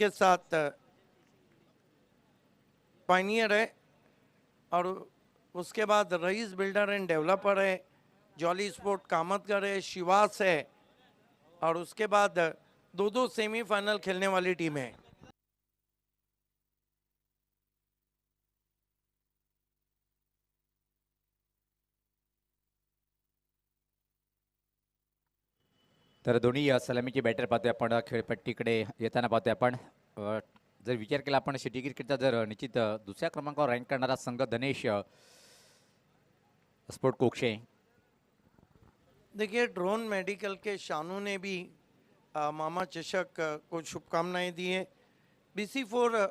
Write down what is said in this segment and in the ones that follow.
उसके साथ पाइनियर है, और उसके बाद रईस बिल्डर एंड डेवलपर है, जॉली स्पोर्ट कामतगर है, शिवास है, और उसके बाद दो दो सेमीफाइनल खेलने वाली टीम है। तर दोन्ही सलामीचे बॅटर पाहतोय आपण खेळपट्टीकडे येताना पाहतोय आपण जर विचार केला आपण सिटी क्रिकेटचा जर निश्चित दुसऱ्या क्रमांकावर रँक करणारा संघ धनेश स्पोर्ट कोक्षे। देखिए ड्रोन मेडिकल के शानू ने भी मामा चषक को शुभकामनाएं दी है। BC4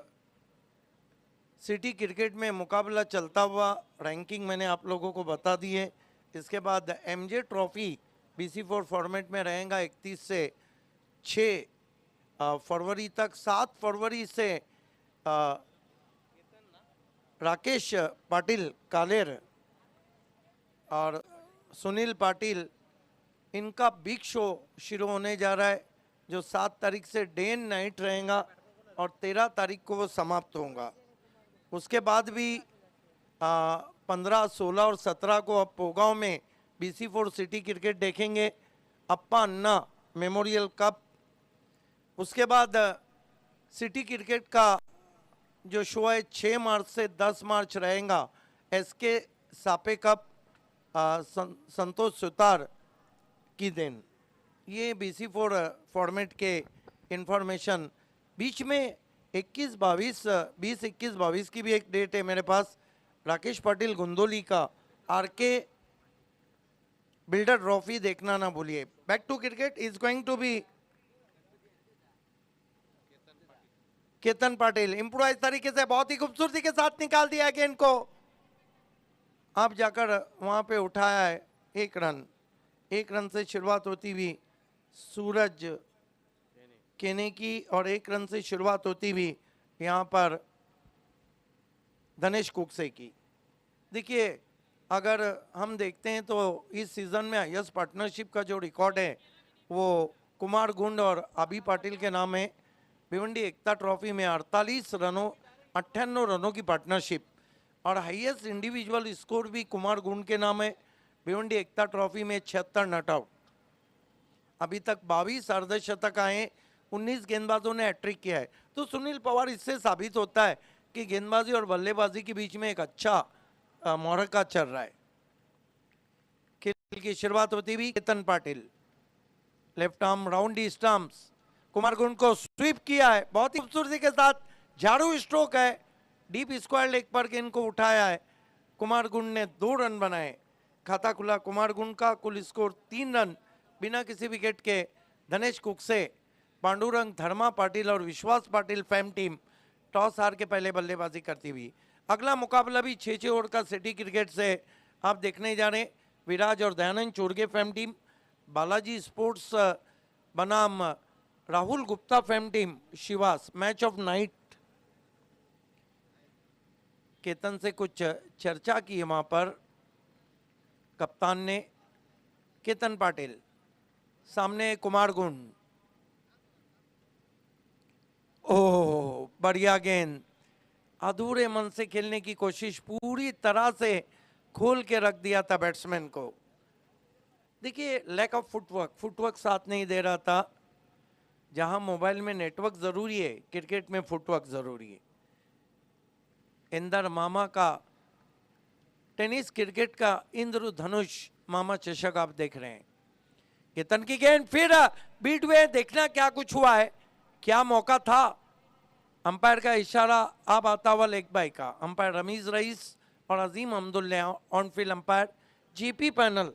सिटी क्रिकेट में मुकाबला चलता हुआ रैंकिंग मैंने आप लोगों को बता दी है। इसके बाद MJ ट्रॉफी BC4 फॉर्मेट में रहेगा 31 से 6 फरवरी तक। 7 फरवरी से राकेश पाटिल कालेर और सुनील पाटिल, इनका बिग शो शुरू होने जा रहा है, जो 7 तारीख से डे एंड नाइट रहेगा और 13 तारीख को वो समाप्त होगा। उसके बाद भी 15, 16 और 17 को अब पोगांव में BC4 सिटी क्रिकेट देखेंगे, अप्पा अन्ना मेमोरियल कप। उसके बाद सिटी क्रिकेट का जो शो है 6 मार्च से 10 मार्च रहेगा, SK सापे कप, संतोष सुतार की दिन। ये BC4 फॉर्मेट के इंफॉर्मेशन। बीच में 20-21-22 की भी एक डेट है मेरे पास, राकेश पाटिल गुंदोली का RK बिल्डर ट्रॉफी देखना ना भूलिए। Back to cricket is going to be Ketan Patil. Improvise तरीके से बहुत ही खूबसूरती के साथ निकाल दिया गेंद को, आप जाकर वहां पे उठाया है 1 रन। 1 रन से शुरुआत होती हुई सूरज केने की, और 1 रन से शुरुआत होती हुई यहाँ पर धनेश कुकसे की। देखिए अगर हम देखते हैं तो इस सीजन में यस पार्टनरशिप का जो रिकॉर्ड है वो कुमार गुंड और अभी पाटिल के नाम है। भिवंडी एकता ट्रॉफी में 58 रनों 98 रनों की पार्टनरशिप, और हाईएस्ट इंडिविजुअल स्कोर भी कुमार गुंड के नाम है। भिवंडी एकता ट्रॉफी में 76 नॉट आउट। अभी तक 22 अर्धशतक आए, 19 गेंदबाजों ने हैट्रिक किया है। तो सुनील पवार, इससे साबित होता है कि गेंदबाजी और बल्लेबाजी के बीच में एक अच्छा मोहरका चल रहा है। खेल की शुरुआत होती हुई Ketan Patil, left arm round the stumps, Kumar Gund को स्वीप किया है बहुत ही खूबसूरती के साथ, झाड़ू स्ट्रोक है, डीप स्क्वायर लेग पर गेंद को उठाया है। कुमार गुंड ने 2 रन बनाए, खाता खुला कुमार गुंड का। कुल स्कोर 3 रन बिना किसी विकेट के। धनेश कुकसे, पांडुरंग, धर्मा पाटिल और विश्वास पाटिल फैम टीम टॉस हार के पहले बल्लेबाजी करती हुई। अगला मुकाबला भी 6-6 ओवर का सिटी क्रिकेट से आप देखने जा रहे हैं। विराज और Dayanand Chorge fam team, Balaji sports बनाम Rahul Gupta fam team Shivas. Match of night. Ketan से कुछ चर्चा की है वहां पर कप्तान ने। केतन पाटिल, सामने कुमार गुंड, ओह बढ़िया गेंद, अधूरे मन से खेलने की कोशिश, पूरी तरह से खोल के रख दिया था बैट्समैन को। देखिए लैक ऑफ फुटवर्क साथ नहीं दे रहा था। जहां मोबाइल में नेटवर्क जरूरी है, क्रिकेट में फुटवर्क जरूरी है। इंदर मामा का टेनिस क्रिकेट का इंद्रधनुष मामा चषक आप देख रहे हैं। केतन की गेंद फिर बीट हुए, देखना क्या कुछ हुआ है, क्या मौका था। अंपायर का इशारा अब आता हुआ लेग बाय का। अंपायर रमीज रईस और Azim Ahmadullah on field umpire. GP panel,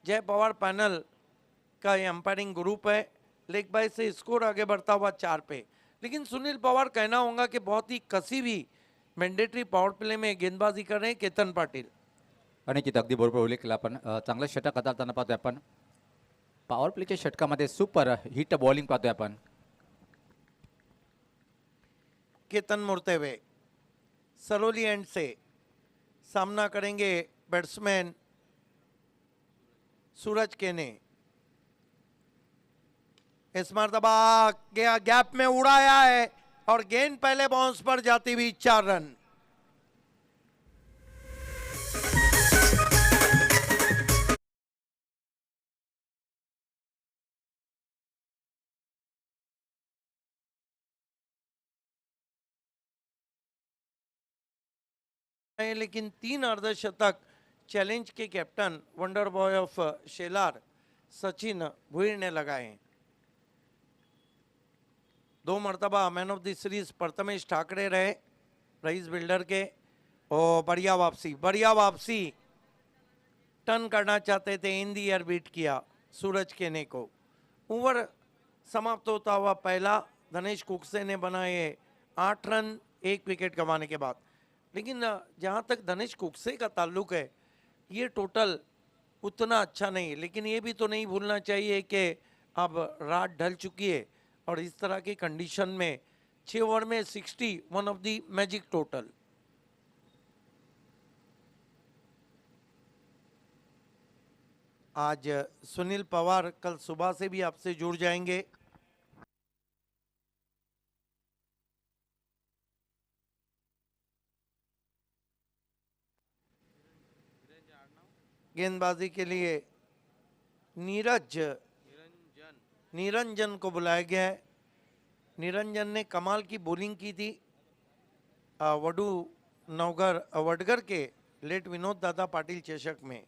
Jay Pawar panel का ये अंपायरिंग ग्रुप है। लेग बाय से स्कोर आगे बढ़ता हुआ 4 पे। लेकिन सुनील पवार कहना होगा कि बहुत ही कसी भी मैंडेटरी पॉवर प्ले में गेंदबाजी कर रहे हैं केतन पाटिल। अनिकेत अगदी बरोबर उल्लेख केला आपण। चांगलं षटक हाताळताना पाहतोय आपण। पॉवर प्लेच्या षटकामध्ये सुपर हिट बॉलिंग पाहतोय आपण। केतन मुड़ते हुए सरोली एंड से सामना करेंगे बैट्समैन सूरज केने। इस मरतबा गैप में उड़ाया है और गेंद पहले बाउंस पर जाती हुई 4 रन। लेकिन 3 अर्धशतक चैलेंज के captain wonder boy of Shelar Sachin Bhuir ने लगाए। 2 मरतबा man of the series Prathamesh Thackeray रहे रईस बिल्डर के। और बढ़िया वापसी टर्न करना चाहते थे, इन दी एयर बीट किया सूरज केने को। ओवर समाप्त होता हुआ पहला धनेश कुकसे ने बनाए 8 रन 1 विकेट गंवाने के बाद। लेकिन जहां तक धनेश कुकसे का ताल्लुक है, ये टोटल उतना अच्छा नहीं, लेकिन ये भी तो नहीं भूलना चाहिए कि अब रात ढल चुकी है और इस तरह की कंडीशन में 6 ओवर में 60 one of the magic total. आज सुनील पवार कल सुबह से भी आपसे जुड़ जाएंगे। गेंदबाजी के लिए निरंजन को बुलाया गया है। निरंजन ने कमाल की बॉलिंग की थी वडगर के लेट विनोद दादा पाटिल चषक में।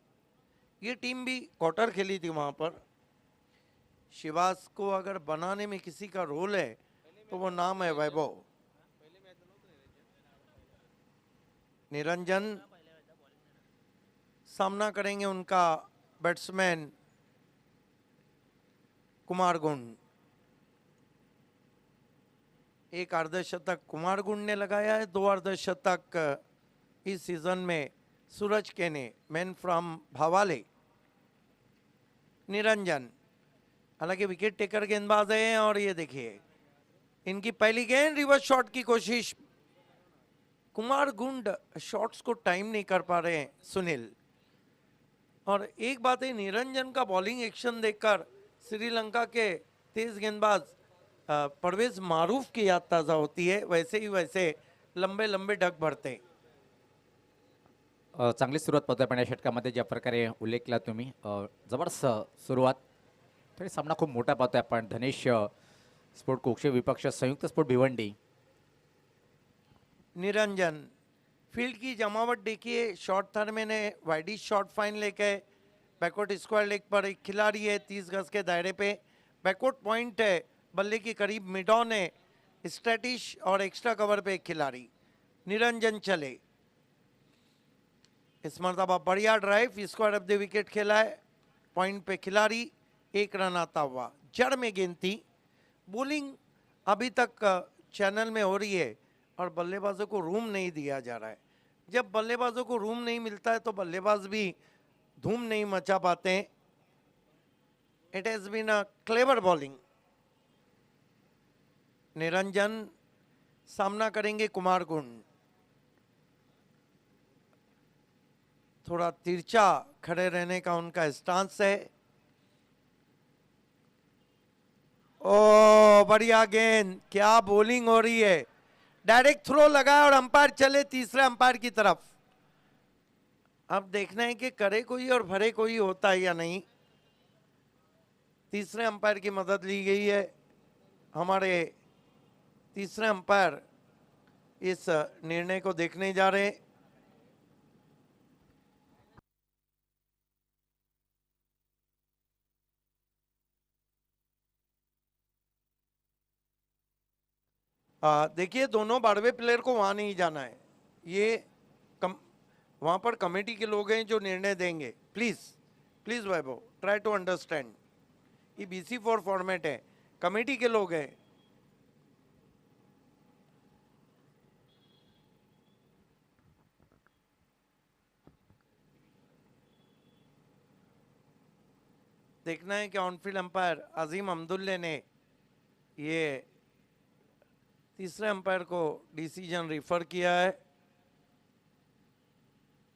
ये टीम भी क्वार्टर खेली थी वहां पर। शिवास को अगर बनाने में किसी का रोल है तो वो नाम है वैभव। निरंजन सामना करेंगे उनका बैट्समैन कुमार गुंड। एक अर्धशतक कुमार गुंड ने लगाया है, 2 अर्धशतक इस सीजन में सूरज केने मैन फ्रॉम भावाले। निरंजन हालांकि विकेट टेकर गेंदबाज है और ये देखिए इनकी पहली गेंद रिवर्स शॉट की कोशिश। कुमार गुंड शॉट्स को टाइम नहीं कर पा रहे हैं सुनील। और एक बात है, निरंजन का बॉलिंग एक्शन देखकर श्रीलंका के तेज गेंदबाज परवेज मारूफ की याद ताजा होती है। वैसे ही वैसे लंबे लंबे डग भरते। चांगली सुरुवात पाहतोय आपण या षटकामध्ये ज्या प्रकारे उल्लेख केला तुम्ही, जबरदस्त सुरुवात। तरी सामना खूप मोठा पाहतोय आपण। धनेश स्पोर्ट कोक्षे विपक्ष संयुक्त स्पोर्ट भिवंडी। निरंजन फील्ड की जमावट देखिए, शॉर्ट थर्मे ने वाइडी शॉर्ट फाइन लेके बैकवर्ड स्क्वायर लेग पर एक खिलाड़ी है 30 गज के दायरे पे। बैकवर्ड पॉइंट है बल्ले के करीब मिड ऑन है स्टैटिश और एक्स्ट्रा कवर पे एक खिलाड़ी। निरंजन चले, इस मरतबा बढ़िया drive square of the wicket खेला है। पॉइंट पे खिलाड़ी, 1 रन आता हुआ। जड़ में गेंद थी। बॉलिंग अभी तक चैनल में हो रही है और बल्लेबाजों को रूम नहीं दिया जा रहा है। जब बल्लेबाजों को रूम नहीं मिलता है तो बल्लेबाज भी धूम नहीं मचा पाते हैं। It has been a clever bowling. Niranjan सामना करेंगे कुमार गुंड। थोड़ा तिरछा खड़े रहने का उनका स्टांस है। ओ बढ़िया गेंद, क्या बॉलिंग हो रही है। डायरेक्ट थ्रो लगाया और अंपायर चले तीसरे अंपायर की तरफ। अब देखना है कि करे कोई और भरे कोई होता है या नहीं। तीसरे अंपायर की मदद ली गई है। हमारे तीसरे अंपायर इस निर्णय को देखने जा रहे हैं। देखिए दोनों बारहवें प्लेयर को वहां नहीं जाना है। ये वहां पर कमेटी के लोग हैं जो निर्णय देंगे। Please please Vaibhav try to understand. ये BC4 फॉर्मेट है, कमेटी के लोग हैं। देखना है कि ऑनफील्ड अंपायर अजीम अब्दुल्ले ने ये तीसरे अंपायर को डिसीजन रिफर किया है।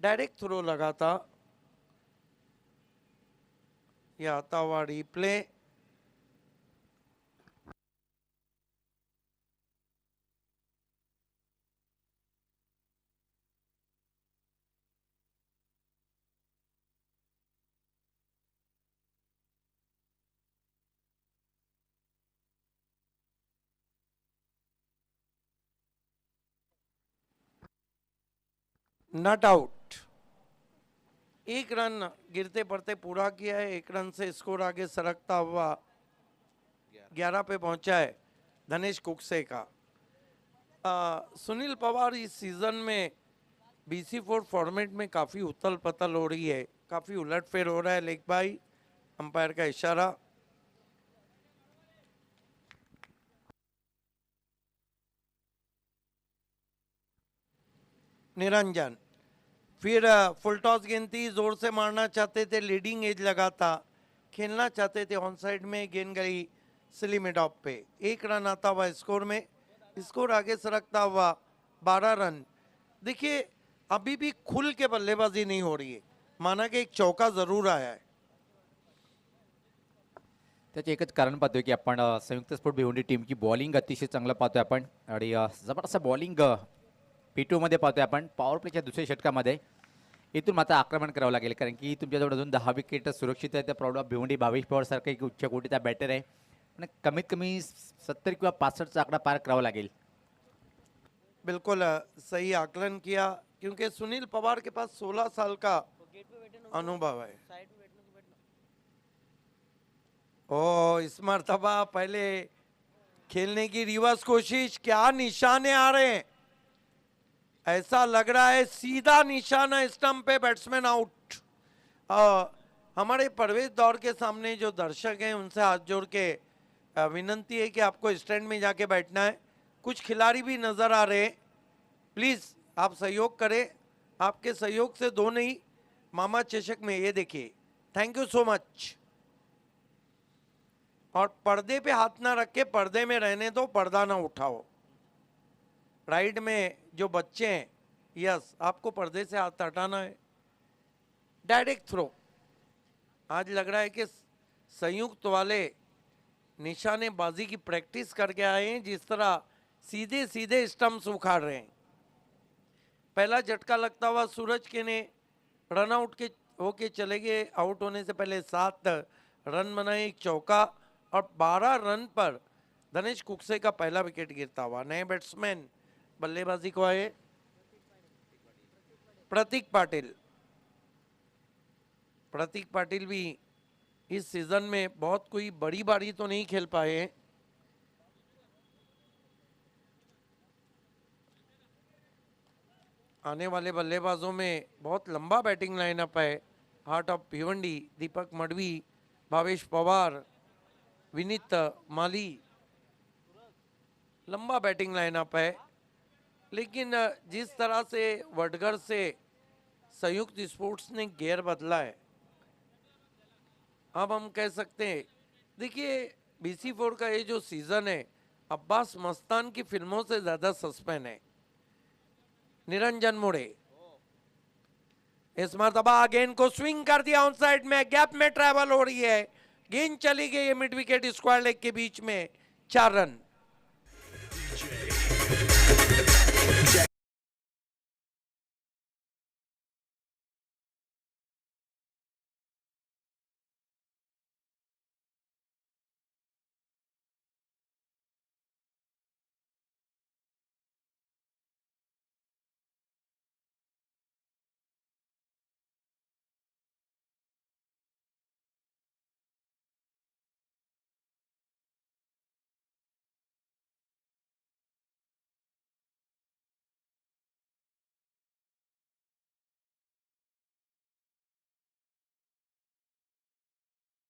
डायरेक्ट थ्रो लगा था। यह आता हुआ रिप्ले। Not out. एक रन गिरते पड़ते पूरा किया है, एक रन से स्कोर आगे सरकता हुआ 11 पे पहुंचा है धनेश कुकसे का। सुनील पवार इस सीजन में BC4 फॉर्मेट में काफी उथल पथल हो रही है, काफी उलटफेर हो रहा है। लेग बाई, अंपायर का इशारा। निरंजन फिर फुल टॉस गेंद थी, जोर से मारना चाहते थे, लीडिंग एज लगा था, खेलना चाहते थे ऑन साइड में, गेंद गई सिली मिड ऑफ पे। एक रन आता हुआ स्कोर में, स्कोर आगे सरकता हुआ 12 रन। देखिए अभी भी खुल के बल्लेबाजी नहीं हो रही है, माना कि एक चौका जरूर आया है। त्याचे एकच कारण पाहतोय की आपण संयुक्त स्पोर्ट भिवंडी टीमची बॉलिंग अतिशय चांगलं पाहतोय आपण आणि जबरदस्त बॉलिंग P2 मध्ये पाहतोय आपण पॉवर प्लेच्या दुसऱ्या षटकामध्ये। इथून मात्र आक्रमण करावं लागेल कारण की तुमच्याजवळ अजून 10 विकेट सुरक्षित आहे। त्या प्रौढ भिवंडी भावेश पवार सारखा एक उच्च कोटीचा बॅटर आहे, पण कमीत कमी 70 किंवा 65चा आकडा पार करावा लागेल। बिल्कुल सही आकलन किया, क्योंकि सुनील पवार के पास 16 साल का अनुभव है। ओ इस मर्तबा पहले खेलने की रिवर्स कोशिश, क्या निशाने आ रहे हैं, ऐसा लग रहा है सीधा निशाना स्टंप पे, बैट्समैन आउट। हमारे परवेज दौर के सामने जो दर्शक हैं उनसे हाथ जोड़ के विनंती है कि आपको स्टैंड में जाके बैठना है। कुछ खिलाड़ी भी नजर आ रहे हैं, प्लीज आप सहयोग करें, आपके सहयोग से दो नहीं मामा चषक में, ये देखिए, थैंक यू सो मच। और पर्दे पे हाथ ना रख के पर्दे में रहने दो, पर्दा ना उठाओ। राइड में जो बच्चे हैं, यस आपको पर्दे से हाथ हटाना है। डायरेक्ट थ्रो, आज लग रहा है कि संयुक्त वाले निशानेबाजी की प्रैक्टिस करके आए हैं, जिस तरह सीधे सीधे स्टंप्स उखाड़ रहे हैं। पहला झटका लगता हुआ सूरज के ने रन आउट के होके चले गए, आउट होने से पहले 7 रन बनाए, एक चौका, और 12 रन पर धनेश कुकसे का पहला विकेट गिरता हुआ। नए बैट्समैन बल्लेबाजी को आए प्रतीक पाटिल। प्रतीक पाटिल भी इस सीजन में बहुत कोई बड़ी बारी तो नहीं खेल पाए हैं। आने वाले बल्लेबाजों में बहुत लंबा बैटिंग लाइनअप है। हार्ट ऑफ भिवंडी, दीपक मडवी, भावेश पवार, विनीत माली, लंबा बैटिंग लाइनअप है। लेकिन जिस तरह से वडगर से संयुक्त स्पोर्ट्स ने गियर बदला है, अब हम कह सकते हैं, देखिए BC4 का ये जो सीजन है अब्बास मस्तान की फिल्मों से ज्यादा सस्पेंस है। निरंजन मुड़े इस मरतबा गेंद को स्विंग कर दिया ऑन साइड में, गैप में ट्रैवल हो रही है, गेंद चली गई है मिड विकेट स्क्वायर लेग के बीच में, 4 रन।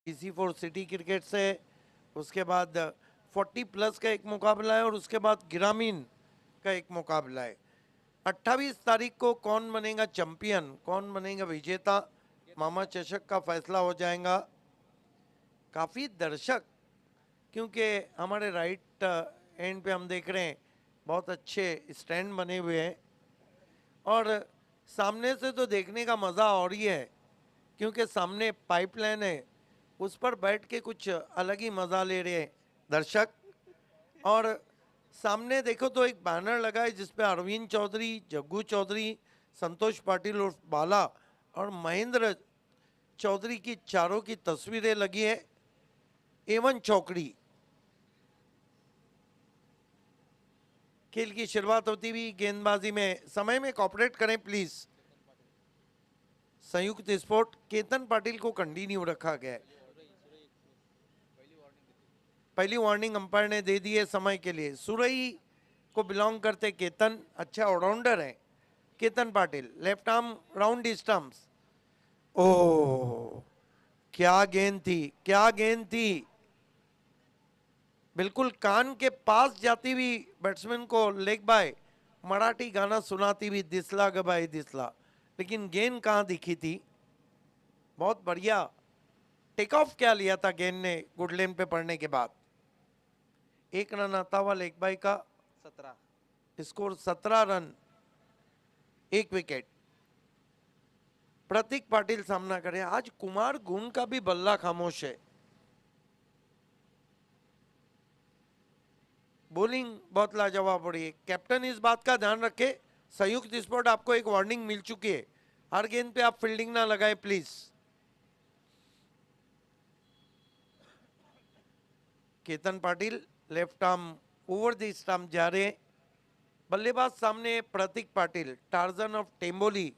BC4 सिटी क्रिकेट से, उसके बाद 40 प्लस का एक मुकाबला है और उसके बाद ग्रामीण का एक मुकाबला है। 28 तारीख को कौन बनेगा चैंपियन, कौन बनेगा विजेता, मामा चषक का फैसला हो जाएगा। काफ़ी दर्शक, क्योंकि हमारे राइट एंड पे हम देख रहे हैं बहुत अच्छे स्टैंड बने हुए हैं, और सामने से तो देखने का मज़ा और ही है, क्योंकि सामने पाइपलाइन है, उस पर बैठ के कुछ अलग ही मज़ा ले रहे हैं दर्शक। और सामने देखो तो एक बैनर लगा है जिसपे अरविंद चौधरी, जग्गू चौधरी, संतोष पाटिल उर्फ बाला और महेंद्र चौधरी की चारों की तस्वीरें लगी है। एवन चौकड़ी, खेल की शुरुआत होती हुई गेंदबाजी में समय में कॉपरेट करें प्लीज। संयुक्त स्पोर्ट केतन पाटिल को कंटिन्यू रखा गया है। पहली वार्निंग अंपायर ने दे दी है समय के लिए। सुरई को बिलोंग करते केतन, अच्छा ऑलराउंडर है Ketan Patil. Left arm round stumps. ओह क्या गेंद थी, क्या गेंद थी, बिल्कुल कान के पास जाती हुई बैट्समैन को लेग बाय मराठी गाना सुनाती हुई दिसला गबाई दिसला, लेकिन गेंद कहाँ दिखी थी। बहुत बढ़िया टेक ऑफ क्या लिया था गेंद ने गुडलेन पे पड़ने के बाद। एक रन आता हुआ लेग बाय का, 17 स्कोर 17 रन, एक विकेट। प्रतीक पाटिल सामना करे। आज कुमार गुण का भी बल्ला खामोश है। बॉलिंग बहुत लाजवाब हो रही है। कैप्टन इस बात का ध्यान रखे, संयुक्त स्पोर्ट आपको एक वार्निंग मिल चुकी है, हर गेंद पे आप फील्डिंग ना लगाए please. Ketan Patil left arm over the stump जा रहे हैं। बल्लेबाज सामने प्रतीक पाटिल, टार्जन ऑफ टेम्बोली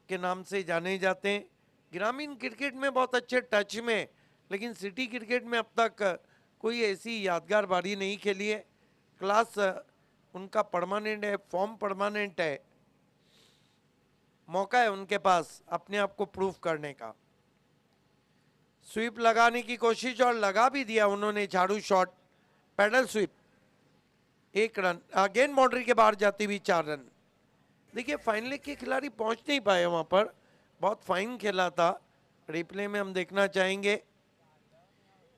के नाम से जाने जाते हैं। ग्रामीण क्रिकेट में बहुत अच्छे टच में, लेकिन सिटी क्रिकेट में अब तक कोई ऐसी यादगार बारी नहीं खेली है। क्लास उनका परमानेंट है, फॉर्म परमानेंट है, मौका है उनके पास अपने आप को प्रूव करने का। स्वीप लगाने की कोशिश और लगा भी दिया उन्होंने, झाड़ू shot, paddle sweep, 1 run. Again boundary के बाहर जाती हुई 4 रन। देखिए फाइन लेग के खिलाड़ी पहुंच नहीं पाए वहां पर, बहुत फाइन खेला था। रिप्ले में हम देखना चाहेंगे।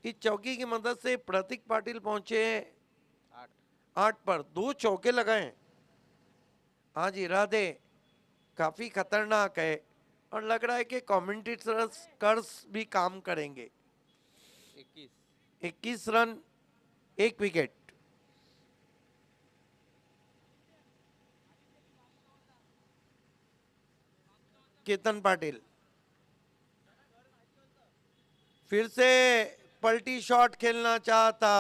इस चौकी की मदद से प्रतीक पाटिल पहुंचे 8 पर, 2 चौके लगाए। आज इरादे काफी खतरनाक है और लग रहा है कि कमेंटेटर्स कर्स भी काम करेंगे। 21 रन, 1 विकेट। केतन पाटिल फिर से पलटी शॉट खेलना चाहता,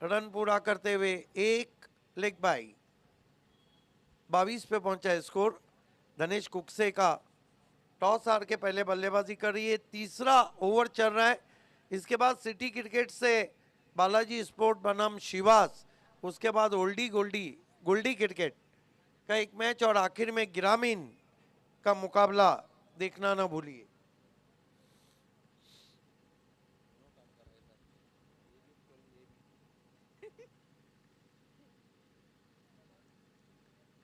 रन पूरा करते हुए 1 लेग बाय। 22 पे पहुंचा है स्कोर। धनेश कुकसे का टॉस हार के पहले बल्लेबाजी कर रही है, तीसरा ओवर चल रहा है। इसके बाद सिटी क्रिकेट से बालाजी स्पोर्ट बनाम शिवास, उसके बाद ओल्डी गोल्डी क्रिकेट का एक मैच और आखिर में ग्रामीण का मुकाबला देखना ना भूलिए।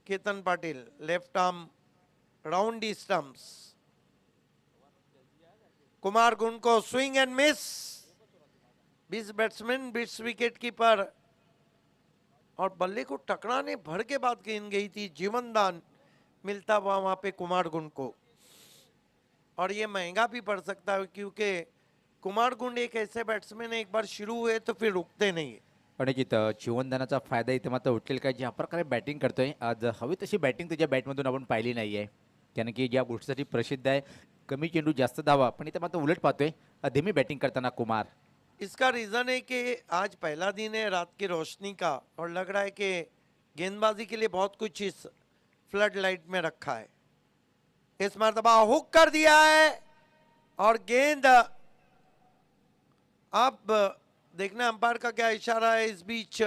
Ketan Patil left arm round stumps. Kumar गुण को swing and miss. 20 batsman 20 wicket keeper, और बल्ले को टकराने भर के बाद गेंद गई थी। जीवन दान मिलता हुआ वहां पे कुमार गुण को, और ये महंगा भी पड़ सकता है क्योंकि कुमार गुण एक ऐसे बैट्समैन है, एक बार शुरू हुए तो फिर रुकते नहीं है। पण एक इथं जीवनदानाचा फायदा इथे मात्र उठलेला काय, ज्या प्रकारे बॅटिंग करतोय आज हवी तशी बॅटिंग त्याच्या बॅटमधून आपण पाहिली नाही आहे. त्यानं की ज्या गोष्टीसाठी प्रसिद्ध आहे, कमी चेंडू जास्त धावा, पण इथे मात्र उलट पाहतोय धीमी बॅटिंग करताना कुमार. इसका रीजन है कि आज पहला दिन है रात की रोशनी का, और लग रहा है कि गेंदबाजी के लिए बहुत कुछ इस फ्लड लाइट में रखा है। इस मर्तबा हुक कर दिया है और गेंद, अब देखना अंपायर का क्या इशारा है। इस बीच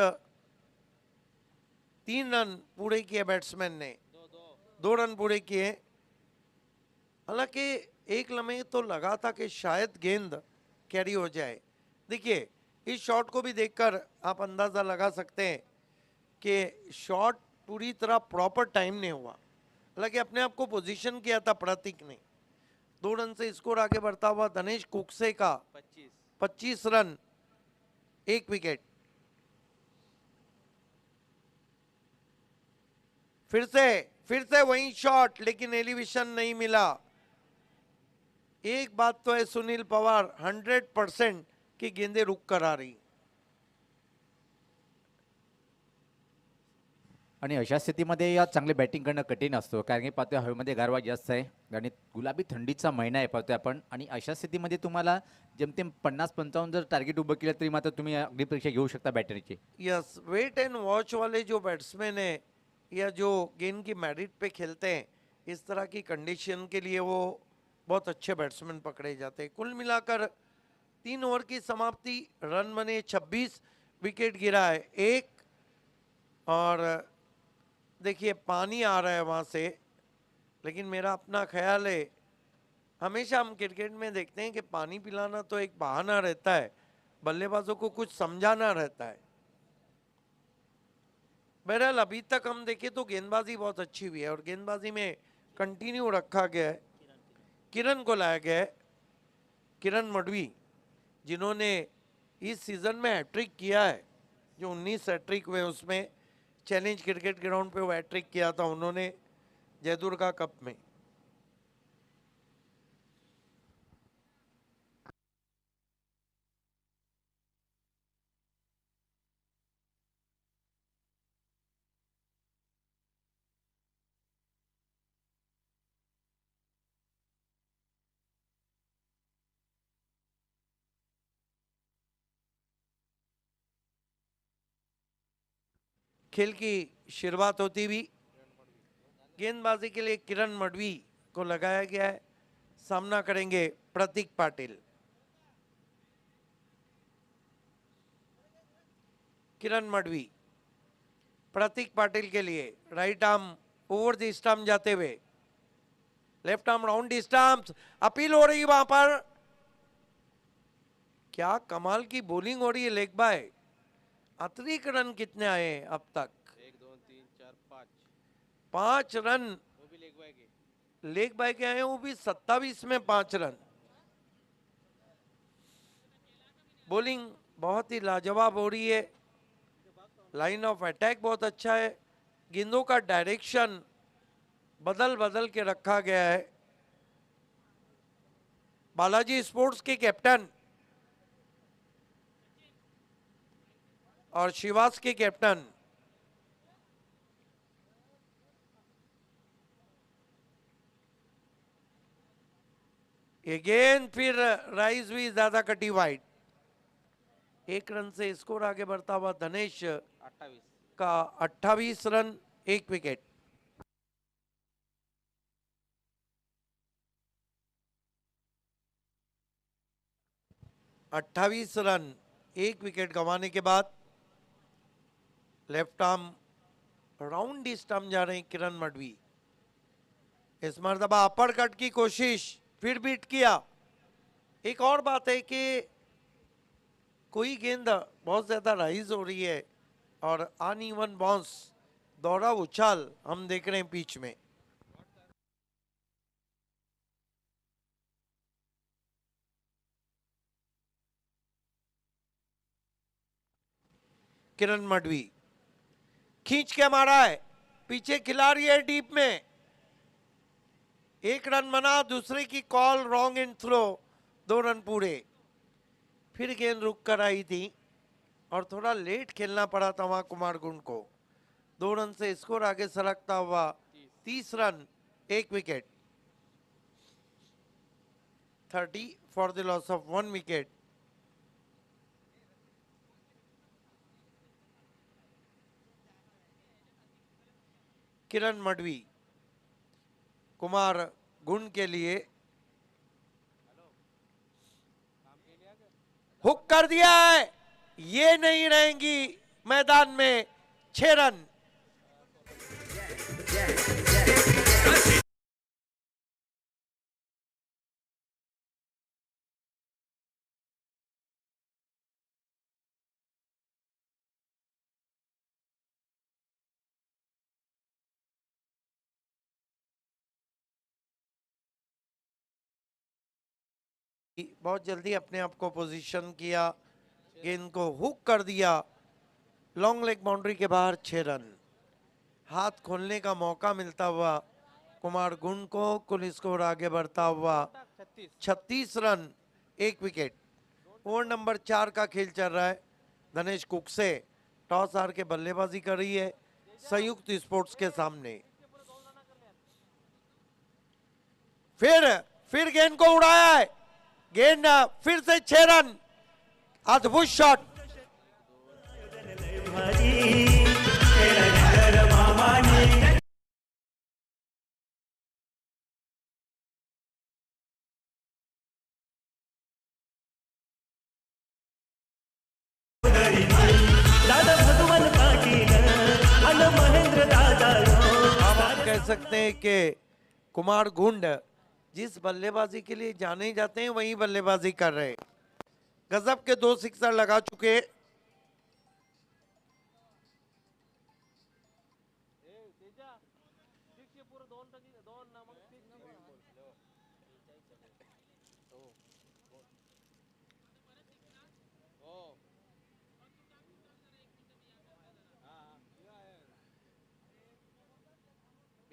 3 रन पूरे किए बैट्समैन ने, 2 रन पूरे किए। हालांकि एक लम्हे तो लगा था कि शायद गेंद कैरी हो जाए। देखिए इस शॉट को भी देखकर आप अंदाजा लगा सकते हैं कि शॉट पूरी तरह प्रॉपर टाइम नहीं हुआ। हालांकि अपने आप को पोजीशन किया था प्रतीक ने। 2 रन से स्कोर आगे बढ़ता हुआ धनेश कुकसे का 25 रन, 1 विकेट। फिर से वही शॉट, लेकिन एलिवेशन नहीं मिला। एक बात तो है सुनील पवार, 100% की गेंदें रुक कर आ रही। आणि अशा स्थितीमध्ये या चांगले बॅटिंग करणं कठीण असतो, कारण की पाहतोय हवेमध्ये गारवा जास्त आहे आणि गुलाबी थंडीचा महिना आहे पाहतोय आपण. आणि अशा स्थितीमध्ये तुम्हाला जेमतेम 50-55 जर टार्गेट उभं केलं तरी मात्र तुम्ही अगदी परीक्षा घेऊ शकता बॅटरीची. यस, वेट एंड वॉच वाले जो बैट्समैन है या जो गेंद की मेरिट पे खेलते हैं, इस तरह की कंडीशन के लिए वो बहुत अच्छे बैट्समैन पकड़े जाते हैं। कुल मिलाकर 3 ओवर की समाप्ति, रन बने 26, विकेट गिरा है 1। और देखिए पानी आ रहा है वहाँ से, लेकिन मेरा अपना ख्याल है, हमेशा हम क्रिकेट में देखते हैं कि पानी पिलाना तो एक बहाना रहता है, बल्लेबाजों को कुछ समझाना रहता है। बहरहाल अभी तक हम देखें तो गेंदबाजी बहुत अच्छी हुई है और गेंदबाजी में कंटिन्यू रखा गया है। किरण को लाया गया है, किरण मडवी, जिन्होंने इस सीजन में हैट्रिक किया है। जो 19 हैट्रिक हुए उसमें चैलेंज क्रिकेट ग्राउंड पे वो हैट्रिक किया था उन्होंने जयदुर्गा कप में। खेल की शुरुआत होती हुई गेंदबाजी के लिए किरण मडवी को लगाया गया है। सामना करेंगे प्रतीक पाटिल। किरण मडवी प्रतीक पाटिल के लिए right arm over the stump जाते हुए, left arm round the stumps, appeal हो रही वहां पर। क्या कमाल की बॉलिंग हो रही है लेग बाय। अतिरिक्त रन कितने आए अब तक? 1 2 3 4 5 5 रन वो भी लेग बाय के। लेग बाय के आए, वो भी 27 में 5 रन। बॉलिंग बहुत ही लाजवाब हो रही है, लाइन ऑफ अटैक बहुत अच्छा है, गेंदों का डायरेक्शन बदल बदल के रखा गया है। बालाजी स्पोर्ट्स के कैप्टन और शिवास के कैप्टन अगेन फिर राइज हुई ज्यादा कटी वाइड। 1 रन से स्कोर आगे बढ़ता हुआ धनेश 28 का 28 रन, 1 विकेट। अट्ठाईस रन, 1 विकेट गंवाने के बाद left arm round D stump जा रहे हैं किरण मडवी। इस मरतबा अपर कट की कोशिश, फिर बीट किया। एक और बात है कि कोई गेंद बहुत ज्यादा राइज हो रही है और अनइवन बाउंस, दौड़ा उछाल हम देख रहे हैं पिच में। किरण मडवी खींच के मारा है, पीछे खिलाड़ी है डीप में। 1 रन बना, दूसरे की call wrong end throw, 2 run पूरे। फिर गेंद रुक कर आई थी और थोड़ा लेट खेलना पड़ा था वहां कुमार गुंड को। 2 रन से स्कोर आगे सरकता हुआ 30 run, 1 wicket. 30 for the loss of 1 wicket. Kiran Madvi Kumar Gund के लिए हुक कर दिया है, ये नहीं रहेंगी मैदान में। 6 रन। बहुत जल्दी अपने आप को पोजीशन किया, गेंद को हुक कर दिया, लॉन्ग लेग बाउंड्री के बाहर। 6 रन। हाथ खोलने का मौका मिलता हुआ कुमार गुंड को, कुल स्कोर आगे बढ़ता हुआ 36 रन, 1 विकेट। ओवर नंबर 4 का खेल चल रहा है। धनेश कुकसे टॉस हार के बल्लेबाजी कर रही है संयुक्त स्पोर्ट्स के सामने। फिर गेंद को उड़ाया है, गेंद फिर से 6 रन। अद्भुत शॉट। कह सकते हैं कि कुमार गुंड जिस बल्लेबाजी के लिए जाने जाते हैं वही बल्लेबाजी कर रहे हैं। गजब के 2 सिक्सर लगा चुके।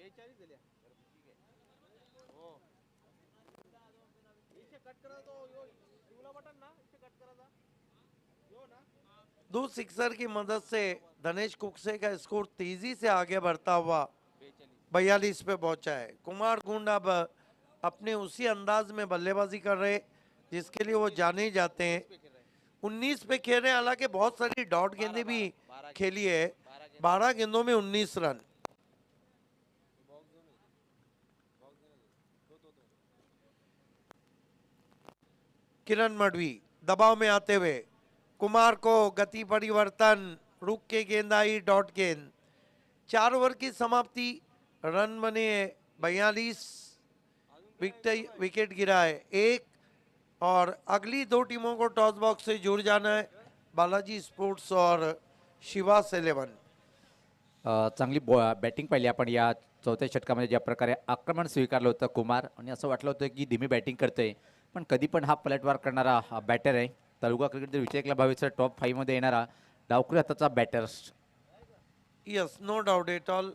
बेचाळीस दिल्या ठीक आहे हो इथे कट करा तो यो शिवला बटन ना इथे कट करायचा यो ना 2 सिक्सर की मदद से धनेश कुकसे का स्कोर तेजी से आगे बढ़ता हुआ 42 पे पहुंचा है। कुमार गुंड अब अपने उसी अंदाज में बल्लेबाजी कर रहे जिसके लिए वो जाने जाते हैं। 19 पे खेल रहे हैं, हालांकि बहुत सारी डॉट गेंदें भी खेली है। 12 गेंदों में 19 रन। किरण मडवी दबाव में आते हुए कुमार को गति परिवर्तन, रुक के गेंद आई, डॉट गेंद। 4 ओवर की समाप्ति, रन बने 42, विकेट गिरा है 1 और अगली 2 टीमों को टॉस बॉक्स से जुड़ जाना है, बालाजी स्पोर्ट्स और शिवास 11। चांगली बॅटिंग पाहिली आपण या चौथ्या षटकामध्ये ज्या प्रकारे आक्रमण स्वीकारलं होतं कुमार आणि असं वाटलं होतं की धीमी बॅटिंग करतोय पण कधी पण हा पलटवार करणारा बॅटर आहे। तालुका क्रिकेट विजय भावीचा टॉप 5 मध्ये येणारा डावखुरी हाताचा batter. Yes, no doubt at all,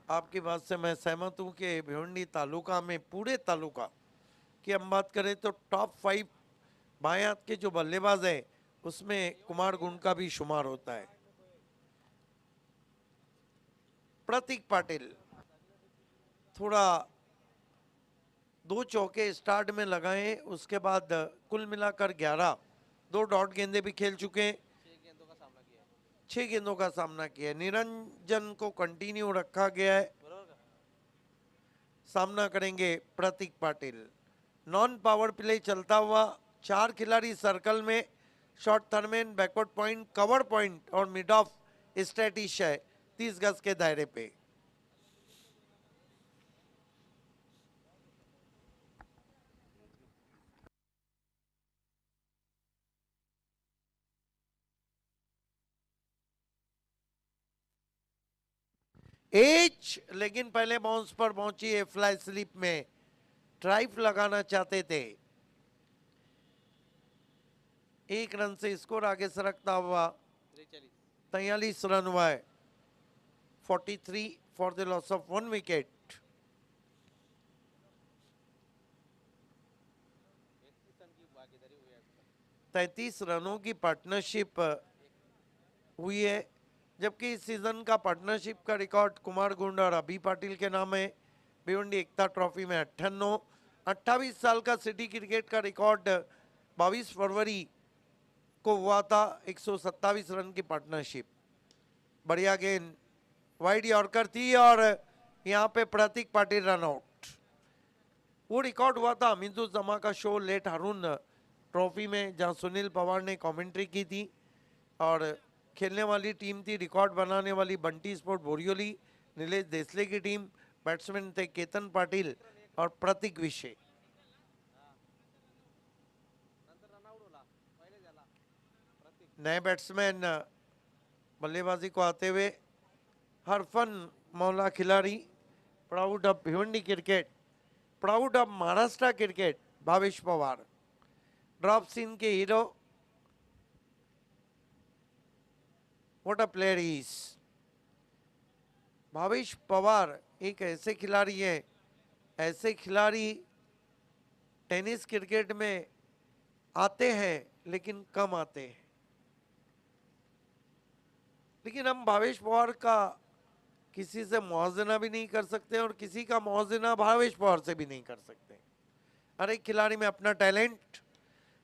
आपकी बात से मैं सहमत हूं कि भिवंडी तालुका में, पूरे तालुका की हम बात करें तो टॉप 5 बाएं हाथ के जो बल्लेबाज है उसमें कुमार गुंड का भी शुमार होता है। प्रतीक पाटिल थोड़ा 2 चौके स्टार्ट में लगाए, उसके बाद कुल मिलाकर 11, 2 डॉट गेंदे भी खेल चुके हैं, 6 गेंदों का सामना किया। निरंजन को कंटिन्यू रखा गया है, सामना करेंगे Prateek Patil. Non power play चलता हुआ, 4 खिलाड़ी सर्कल में, short third man, backward point, cover point और मिड ऑफ स्टैटिश है 30 गज के दायरे पे। एज लेकिन पहले बाउंस पर पहुंची है, फ्लाई स्लिप में ड्राइव लगाना चाहते थे। 1 रन से स्कोर आगे सरकता हुआ 43 रन हुआ है, 43 for the loss of 1 wicket. 33 रनों की पार्टनरशिप हुई है, जबकि इस सीजन का पार्टनरशिप का रिकॉर्ड कुमार गुंड और अभी पाटिल के नाम है। भिवंडी एकता ट्रॉफी में 58, 28 साल का सिटी क्रिकेट का रिकॉर्ड 22 फरवरी को हुआ था, 127 रन की पार्टनरशिप। बढ़िया गेंद, वाइड यॉर्कर थी और यहाँ पे प्रतीक पाटिल रन आउट। वो रिकॉर्ड हुआ था हमीदुज्जमा का शो लेट हारून ट्रॉफी में, जहाँ सुनील पवार ने कमेंट्री की थी और खेलने वाली टीम थी रिकॉर्ड बनाने वाली बंटी स्पोर्ट बोरियोली, नीलेश देसले की टीम। बैट्समैन थे केतन पाटिल और प्रतीक विशे। नए बैट्समैन बल्लेबाजी को आते हुए हरफन मौला खिलाड़ी, proud of Bhiwandi cricket, proud of Maharashtra cricket, Bhavesh Pawar. Drop scene के hero, what a player is Bhavesh Pawar. एक ऐसे खिलाड़ी हैं, ऐसे खिलाड़ी टेनिस क्रिकेट में आते हैं लेकिन कम आते हैं, लेकिन हम भावेश पवार का किसी से मुआवजना भी नहीं कर सकते और किसी का मुआवजना भावेश पवार से भी नहीं कर सकते। हर एक खिलाड़ी में अपना टैलेंट।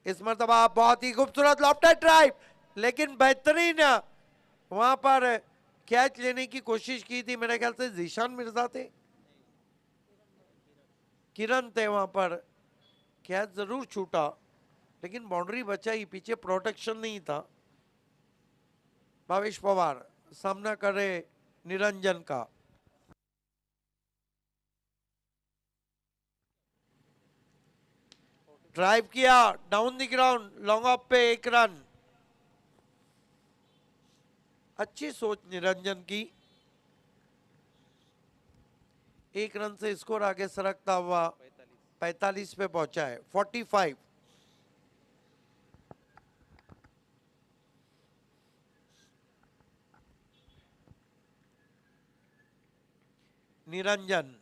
इस मरतबा बहुत ही खूबसूरत लॉफ्टेड ड्राइव, लेकिन बेहतरीन वहां पर कैच लेने की कोशिश की थी, मेरे ख्याल से जीशान मिर्जा थे, किरण थे, वहां पर कैच जरूर छूटा लेकिन बाउंड्री बचाई, पीछे प्रोटेक्शन नहीं था। भावेश पवार सामना कर रहे निरंजन का। ड्राइव किया down the ground, long off पे 1 रन। अच्छी सोच निरंजन की, 1 रन से स्कोर आगे सरकता हुआ 45 पे पहुंचा है, 45। निरंजन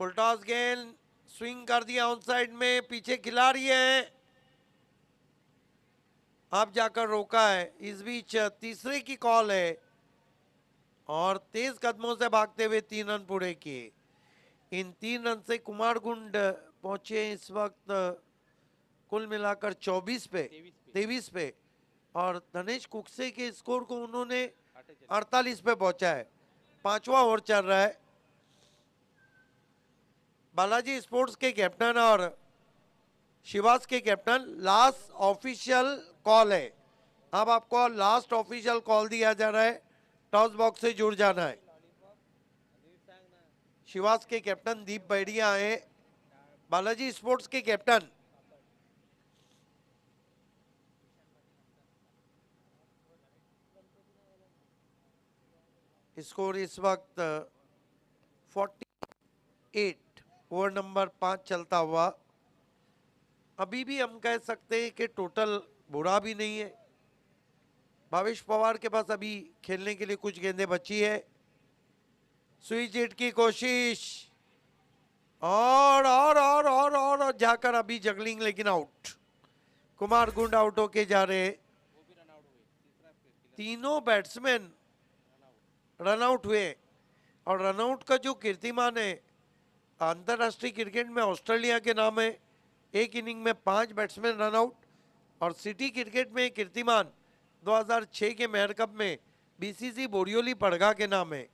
फुल टॉस गेंद स्विंग कर दिया ऑन साइड में, पीछे खिलाड़ी है, अब जाकर रोका है। इस बीच तीसरे की कॉल है और तेज कदमों से भागते हुए 3 रन पूरे किए। इन 3 रन से कुमार गुंड पहुंचे इस वक्त कुल मिलाकर 23 पे और धनेश कुकसे के स्कोर को उन्होंने 48 पे पहुंचा है। 5वां ओवर चल रहा है। बालाजी स्पोर्ट्स के कैप्टन और शिवास के कैप्टन, लास्ट ऑफिशियल कॉल है। अब आपको लास्ट ऑफिशियल कॉल दिया जा रहा है, टॉस बॉक्स से जुड़ जाना है। शिवास के कैप्टन दीप बैडिया है, बालाजी स्पोर्ट्स के कैप्टन। स्कोर इस वक्त 48, ओवर नंबर 5 चलता हुआ। अभी भी हम कह सकते हैं कि टोटल बुरा भी नहीं है। भावेश पवार के पास अभी खेलने के लिए कुछ गेंदें बची है। स्विच हिट की कोशिश और जाकर अभी जगलिंग, लेकिन आउट। कुमार गुंड आउट होके जा रहे। तीनों बैट्समैन रन आउट हुए और रन आउट का जो कीर्तिमान है अंतरराष्ट्रीय क्रिकेट में ऑस्ट्रेलिया के नाम है। एक इनिंग में 5 बैट्समैन रन आउट और सिटी क्रिकेट में कीर्तिमान 2006 के मेयर कप में बीसीसी बोरियोली पड़गा के नाम है।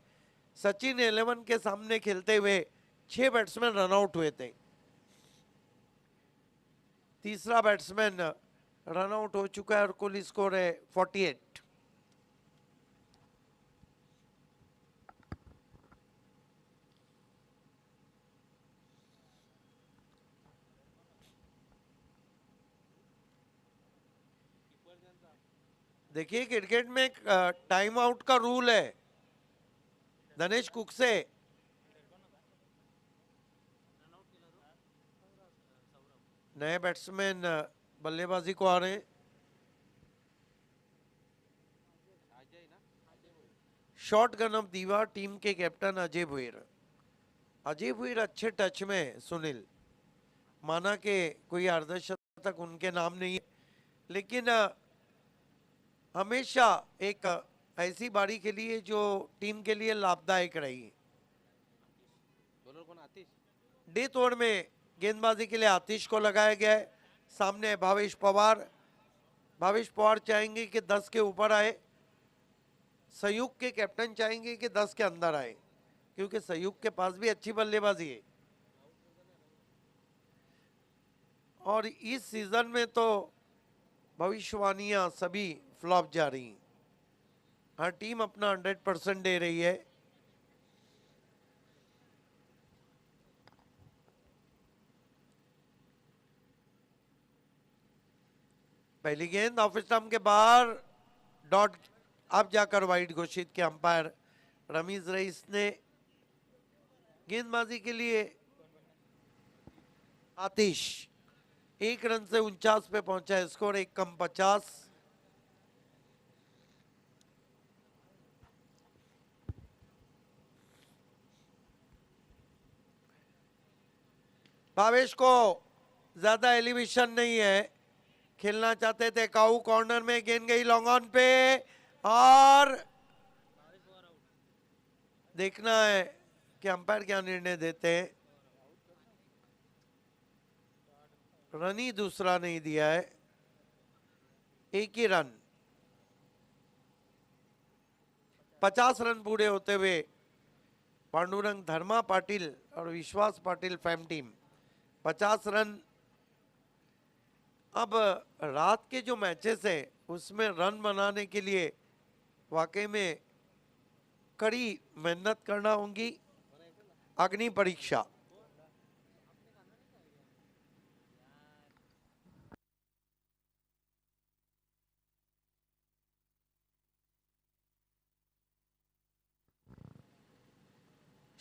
सचिन 11 के सामने खेलते हुए 6 बैट्समैन रन आउट हुए थे। तीसरा बैट्समैन रन आउट हो चुका है और कुल स्कोर है 48। देखिए क्रिकेट में टाइम आउट का रूल है। धनेश कुकसे नए बैट्समैन बल्लेबाजी को आ रहे हैं। शॉर्ट गन ऑफ दीवा टीम के कैप्टन अजय भुईर। अजय भुईर अच्छे टच में है सुनील, माना कि कोई अर्धशतक उनके नाम नहीं है, लेकिन हमेशा एक ऐसी बारी के लिए जो टीम के लिए लाभदायक रही। डेथ ओवर में गेंदबाजी के लिए आतिश को लगाया गया है। सामने है भावेश पवार। भावेश पवार चाहेंगे कि 10 के ऊपर आए, संयुक्त के कैप्टन चाहेंगे कि 10 के अंदर आए, क्योंकि संयुक्त के पास भी अच्छी बल्लेबाजी है। और इस सीजन में तो भविष्यवाणियां सभी फ्लॉप जा रही हैं। हर टीम अपना 100% दे रही है। पहली गेंद ऑफ स्टंप के बाहर, डॉट, अब जाकर वाइड घोषित किया अंपायर रमीज रईस ने। गेंदबाजी के लिए आतिश 1 रन से 49 पे पहुंचा है। स्कोर 1 कम 50। भावेश को ज्यादा एलिवेशन नहीं है, खेलना चाहते थे। काऊ कॉर्नर में गेंद गई लॉन्ग ऑन पे और देखना है कि अंपायर क्या निर्णय देते हैं। रन ही दूसरा नहीं दिया है, 1 ही रन। 50 रन पूरे होते हुए पांडुरंग धर्मा पाटिल और विश्वास पाटिल फैम टीम 50 रन। अब रात के जो मैचेस है उसमें रन बनाने के लिए वाकई में कड़ी मेहनत करना होगी। अग्नि परीक्षा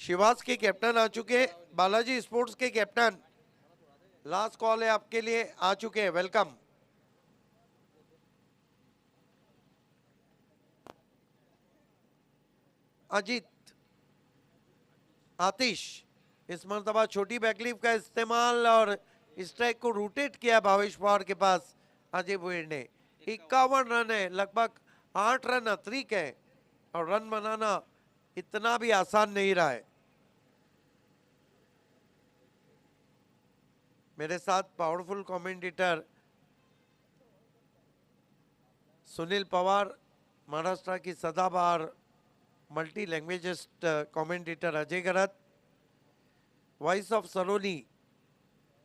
शिवास के कैप्टन आ चुके हैं, बालाजी स्पोर्ट्स के कैप्टन लास्ट कॉल है आपके लिए, आ चुके हैं, वेलकम। अजीत, आतिश, इस मरतबा छोटी बैकलीफ का इस्तेमाल और स्ट्राइक को रोटेट किया भावेश पवार के पास अजय भुईर ने। 51 रन है, लगभग 8 रन अतिरिक्त है और रन बनाना इतना भी आसान नहीं रहा है। मेरे साथ पावरफुल कमेंटेटर सुनील पवार, महाराष्ट्र की सदाबहार multi languagist commentator Ajay Garat, voice of Saloni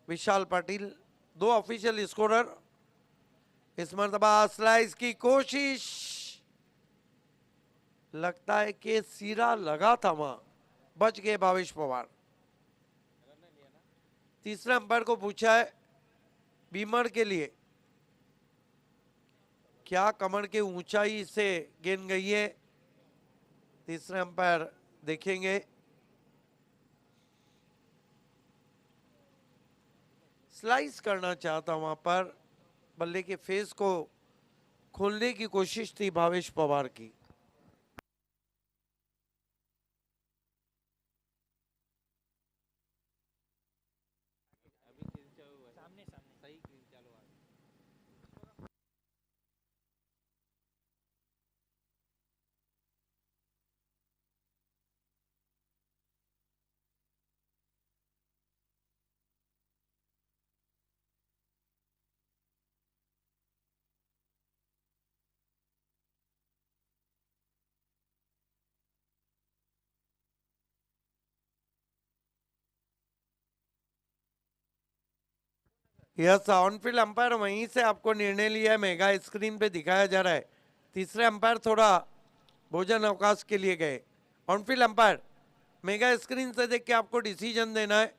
Vishal Patil, 2 official scorer. इस मरतबा स्लाइस की कोशिश, लगता है कि सीरा लगा था वहां, बच गए भावेश पवार। तीसरे अंपायर को पूछा है बीमर के लिए क्या कमर के ऊंचाई से गेंद गई है, तीसरे अंपायर देखेंगे। स्लाइस करना चाहता वहां पर, बल्ले के फेस को खोलने की कोशिश थी भावेश पवार की। यस, ऑनफील्ड अंपायर वहीं से आपको निर्णय लिया है, मेगा स्क्रीन पे दिखाया जा रहा है। तीसरे अंपायर थोड़ा भोजन अवकाश के लिए गए। ऑनफील्ड अंपायर मेगा स्क्रीन से देख के आपको डिसीजन देना है।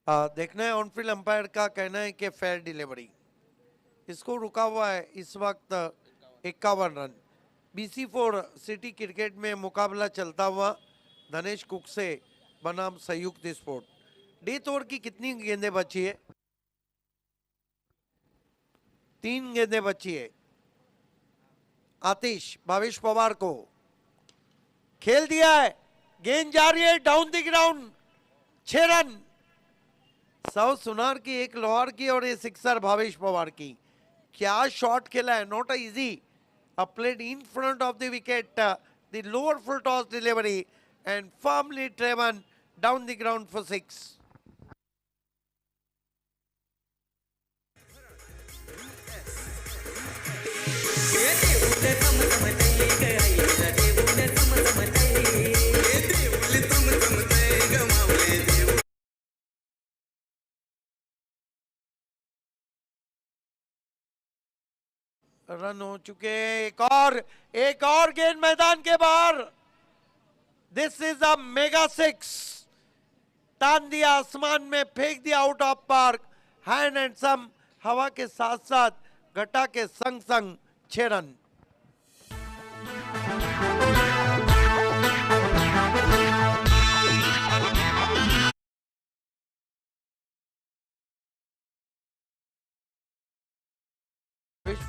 देखना है, ऑनफील्ड अंपायर का कहना है कि फेयर डिलीवरी। इसको रुका हुआ है इस वक्त 51 रन। BC4 सिटी क्रिकेट में मुकाबला चलता हुआ धनेश कुक से बनाम संयुक्त स्पोर्ट। डेथ ओवर की कितनी गेंदें बची है? 3 गेंदें बची है। आतिश भावेश पवार को खेल दिया है, गेंद जा रही है डाउन द ग्राउंड, 6 रन। 100 सुनार की, 1 लोहार की और ये सिक्सर भावेश पवार की। क्या शॉट खेला है, not easy. Played in front of the wicket, the lower full toss delivery and firmly driven down the ground for 6। Run हो चुके, एक और गेंद मैदान के बाहर। This is a mega 6। तान दिया आसमान में, फेंक दिया out of park. Hand and some, हवा के साथ साथ घटा के संग संग 6 रन।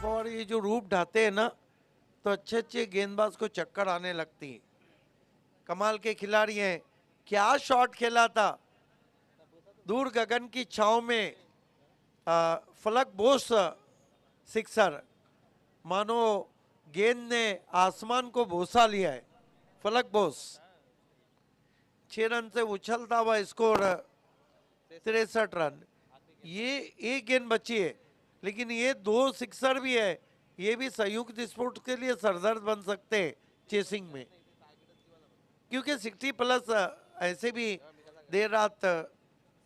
और ये जो रूप ढाते हैं ना, तो अच्छे अच्छे गेंदबाज को चक्कर आने लगती है। कमाल के खिलाड़ी हैं। क्या शॉट खेला था, दूर गगन की छाव में फलक बोस सिक्सर, मानो गेंद ने आसमान को बोसा लिया है। फलक बोस 6 रन से उछलता हुआ स्कोर 63 रन। ये एक गेंद बची है, लेकिन ये 2 सिक्सर भी है, ये भी संयुक्त स्पोर्ट्स के लिए सरदर्द बन सकते हैं चेसिंग में, क्योंकि 60 प्लस ऐसे भी देर रात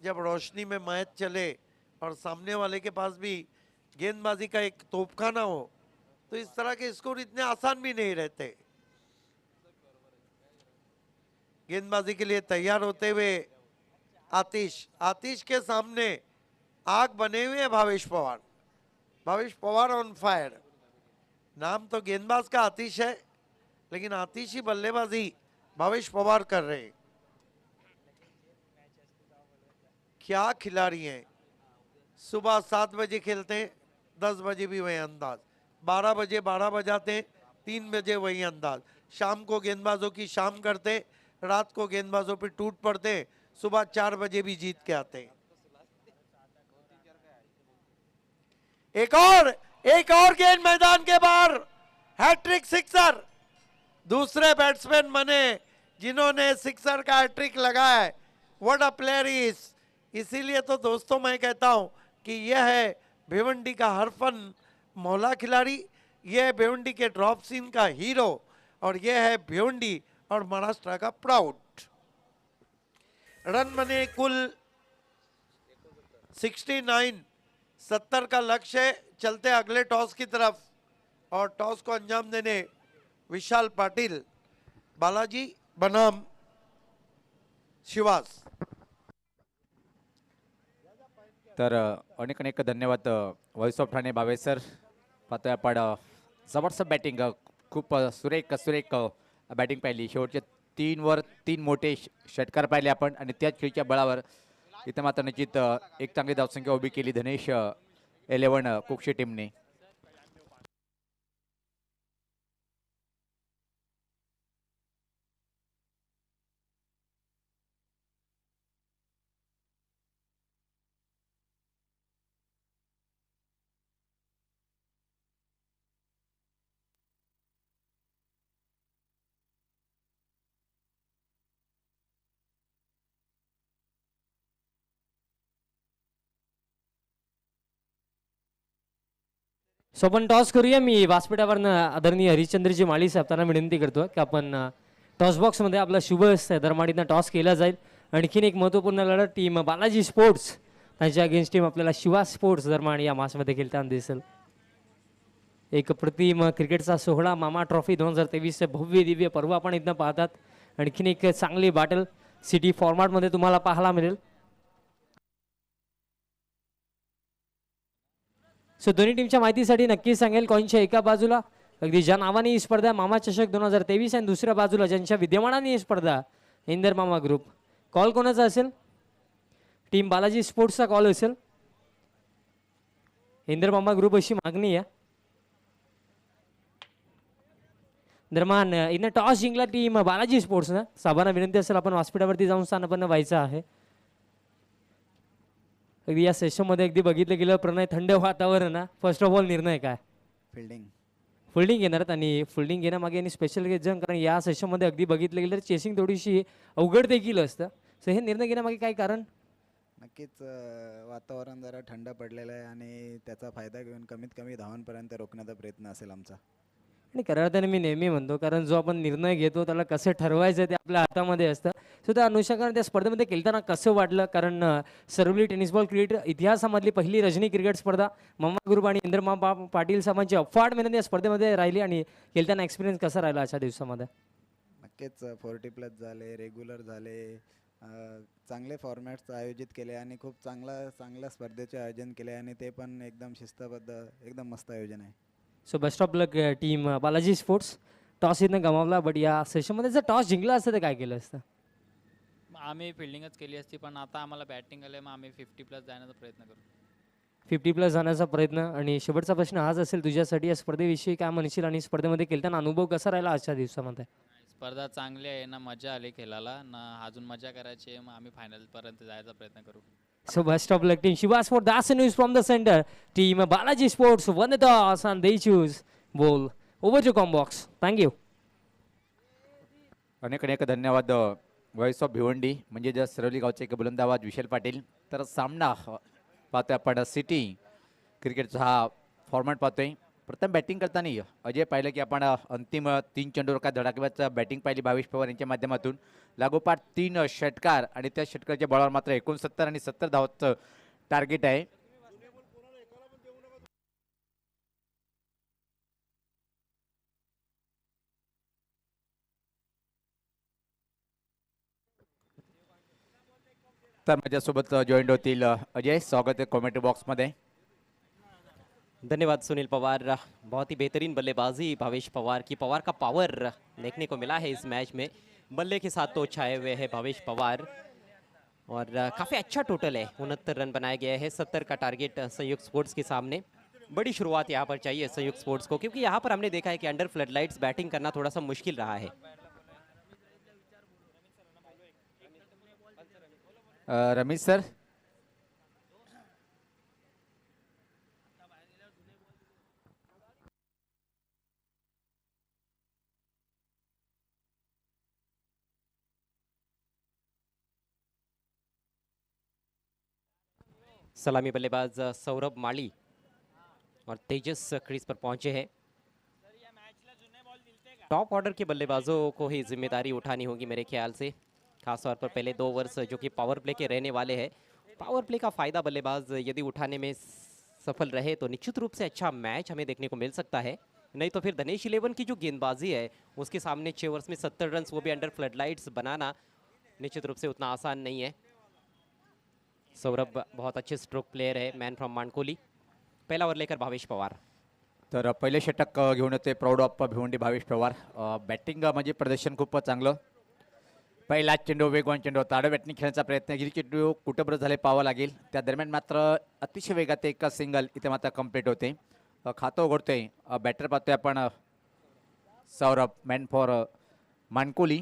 जब रोशनी में मैच चले और सामने वाले के पास भी गेंदबाजी का एक तोपखाना हो, तो इस तरह के स्कोर इतने आसान भी नहीं रहते। गेंदबाजी के लिए तैयार होते हुए आतिश, आतिश के सामने आग बने हुए हैं भावेश पवार। भावेश पवार ऑन फायर, नाम तो गेंदबाज का आतिश है, लेकिन आतिश ही बल्लेबाजी भावेश पवार कर रहे हैं। क्या खिलाड़ी हैं, सुबह 7 बजे खेलते हैं, 10 बजे भी वही अंदाज, 12 बजे 12 बजाते हैं, 3 बजे वही अंदाज, शाम को गेंदबाजों की शाम करते, रात को गेंदबाजों पे टूट पड़ते, सुबह 4 बजे भी जीत के आते हैं। एक और गेंद मैदान के बाहर, हैट्रिक सिक्सर, दूसरे बैट्समैन बने जिन्होंने सिक्सर का हैट्रिक लगाया है। What a player is. इसीलिए तो दोस्तों मैं कहता हूं कि यह है भिवंडी का हरफन मौला खिलाड़ी, यह है भिवंडी के ड्रॉप सीन का हीरो, और यह है भिवंडी और महाराष्ट्र का प्राउड। रन बने कुल 69, 70 का लक्ष्य है। चलते अगले टॉस की तरफ, और टॉस को अंजाम देने विशाल पाटिल, बालाजी बनाम शिवास। तर अनेक अनेक धन्यवाद voice of Thane Bhavesh sir. पाहतोय आपण जबरदस्त बॅटिंग, खूप सुरेख सुरेख बॅटिंग पाहिली. शेवटचे 3 वर 3 मोठे षटकार पाहिले आपण, आणि त्याच खेळीच्या बळावर इथं मात्र निश्चित एक चांगली धावसंख्या उभी केली धनेश 11 कुक्षी टीमने. सो आपण टॉस करूया. मी व्यासपीठावरनं आदरणीय हरिश्चंद्रजी माळी साहेब त्यांना विनंती करतो की आपण टॉस बॉक्समध्ये आपला शुभ दरमाडीनं टॉस केला जाईल. आणखीन एक महत्त्वपूर्ण लढत टीम बालाजी स्पोर्ट्स त्यांच्या अगेन्स्ट टीम आपल्याला शिवा स्पोर्ट्स दरम्यान या मासमध्ये खेळताना दिसेल. एक प्रतिम क्रिकेटचा सोहळा मामा ट्रॉफी 2023 भव्य दिव्य पर्व आपण इथं पाहतात. आणखीन एक चांगली बॅटल सिटी फॉर्मॅटमध्ये तुम्हाला पाहायला मिळेल. सो दोन्ही टीमच्या माहितीसाठी नक्की सांगेल, कॉईनच्या एका बाजूला अगदी ज्या नावाने ही स्पर्धा मामा चषक 2023 आणि दुसऱ्या बाजूला ज्यांच्या विद्यमानाने ही स्पर्धा इंदर मामा ग्रुप. कॉल कोणाचा असेल? टीम बालाजी स्पोर्ट्सचा कॉल असेल. इंदर मामा ग्रुप अशी मागणी आहे. दरम्यान इथं टॉस जिंकला टीम बालाजी स्पोर्ट्सनं. साहेबांना विनंती असेल आपण व्यासपीठावरती जाऊन स्थानापन्न व्हायचं आहे. अगदी या सेशनमध्ये अगदी बघितलं गेलं प्रणय थंड वातावरण ना. फर्स्ट ऑफ ऑल निर्णय काय? फिल्डिंग घेणार, आणि फिल्डिंग घेण्यामागे आणि स्पेशल रिझन, कारण या सेशनमध्ये अगदी बघितलं गेलं तर चेसिंग थोडीशी अवघड देखील असतं. सो हे निर्णय घेण्यामागे काय कारण? नक्कीच वातावरण जरा थंड पडलेलं आहे आणि त्याचा फायदा घेऊन कमीत कमी धावांपर्यंत रोखण्याचा प्रयत्न असेल आमचा. आणि खऱ्या अर्थाने मी नेहमी म्हणतो, कारण जो आपण निर्णय घेतो त्याला कसं ठरवायचं ते आपल्या हातामध्ये असतं. सो त्या अनुषंगाने त्या स्पर्धेमध्ये खेळताना कसं वाटलं? कारण सरवली टेनिस बॉल क्रिकेट इतिहासामधली पहिली रजनी क्रिकेट स्पर्धा मामा ग्रुप आणि इंदर मामा पाटील साहेबांची अफाट मेहनत या स्पर्धेमध्ये राहिली, आणि खेळताना एक्सपिरियन्स कसा राहिला आजच्या दिवसामध्ये? नक्कीच 40+ झाले, रेग्युलर झाले, चांगले फॉर्मॅट्स आयोजित केले आणि खूप चांगल्या स्पर्धेचे आयोजन केले, आणि ते पण एकदम शिस्तबद्ध, एकदम मस्त आयोजन आहे. So best of luck team Balaji sports. Toss इथं गमावला, बट या सेशनमध्ये जर टॉस जिंकला असतं तर काय केलं असतं? आम्ही फिल्डिंगच केली असती, पण आता आम्हाला बॅटिंग आले, मग आम्ही 50+ जाण्याचा प्रयत्न करू. 50+ जाण्याचा प्रयत्न. आणि शेवटचा प्रश्न हाच असेल तुझ्यासाठी, या स्पर्धेविषयी काय म्हणशील आणि स्पर्धेमध्ये खेळताना अनुभव कसा राहिला आजच्या दिवसामध्ये? स्पर्धा चांगली आहे ना, मजा आली खेळायला ना, अजून मजा करायची आहे, मग आम्ही फायनलपर्यंत जायचा प्रयत्न करू. So best of luck team Shiva Sport. That's the news from the center. Team Balaji Sports won the toss and they choose ball. Over to Combox. Thank you. अनेक अनेक धन्यवाद व्हॉइस ऑफ भिवंडी, म्हणजे जर सरवली गावचे एक बुलंद आवाज विशाल पाटील. तर सामना पाहतोय आपण सिटी क्रिकेटचा हा फॉर्मॅट पाहतोय. प्रथम बॅटिंग करताना अजय पाहिलं की आपण अंतिम 3 चेंडूवर काय धडाकेबाज बॅटिंग पाहिली भावेश पवार यांच्या माध्यमातून. लागोपाठ 3 षटकार आणि त्या षटकारच्या बळावर मात्र 69 आणि 70 धावांचं टार्गेट आहे. तर माझ्यासोबत जॉईंट होतील अजय. स्वागत आहे कॉमेंट्री बॉक्समध्ये. धन्यवाद सुनील पवार. बहुत ही बेहतरीन बल्लेबाजी भावेश पवार की. पवार का पावर देखने को मिला है इस मैच में. बल्ले के साथ तो छाए हुए हैं भावेश पवार और काफ़ी अच्छा टोटल है. 69 रन बनाए गए हैं. 70 का टारगेट संयुक्त स्पोर्ट्स के सामने. बड़ी शुरुआत यहाँ पर चाहिए संयुक्त स्पोर्ट्स को, क्योंकि यहाँ पर हमने देखा है कि अंडर फ्लडलाइट्स बैटिंग करना थोड़ा सा मुश्किल रहा है. रमेश सर. सलामी बल्लेबाज सौरभ माली और तेजस क्रीज पर पहुंचे हैं. टॉप ऑर्डर के बल्लेबाजों को ही जिम्मेदारी उठानी होगी मेरे ख्याल से, खासतौर पर पहले 2 ओवर्स जो कि पावर प्ले के रहने वाले हैं. पावर प्ले का फ़ायदा बल्लेबाज यदि उठाने में सफल रहे तो निश्चित रूप से अच्छा मैच हमें देखने को मिल सकता है. नहीं तो फिर धनेश 11 की जो गेंदबाजी है उसके सामने 6 ओवर्स में 70 रन, वो भी अंडर फ्लडलाइट्स बनाना निश्चित रूप से उतना आसान नहीं है. सौरभ बहुत अच्छे स्ट्रोक प्लेयर है, मैन फ्रॉम मानकोली. पहला ओवर लेकर भावेश पवार. तर पहिले षटक घेऊन येते proud of Bhiwandi Bhavesh Pawar. Batting म्हणजे प्रदर्शन खूप चांगलं. पहिला चेंडू वेगवान चेंडू होता. आडव्या बॅटने खेळण्याचा प्रयत्न. गिरी चेंडू कुठंबरं झाले पाहावं लागेल. त्या दरम्यान मात्र अतिशय वेगात एक सिंगल इथे मात्र कंप्लीट होते. खातं उघडतोय बॅटर पाहतोय आपण सौरभ, मॅन फॉर मानकोली.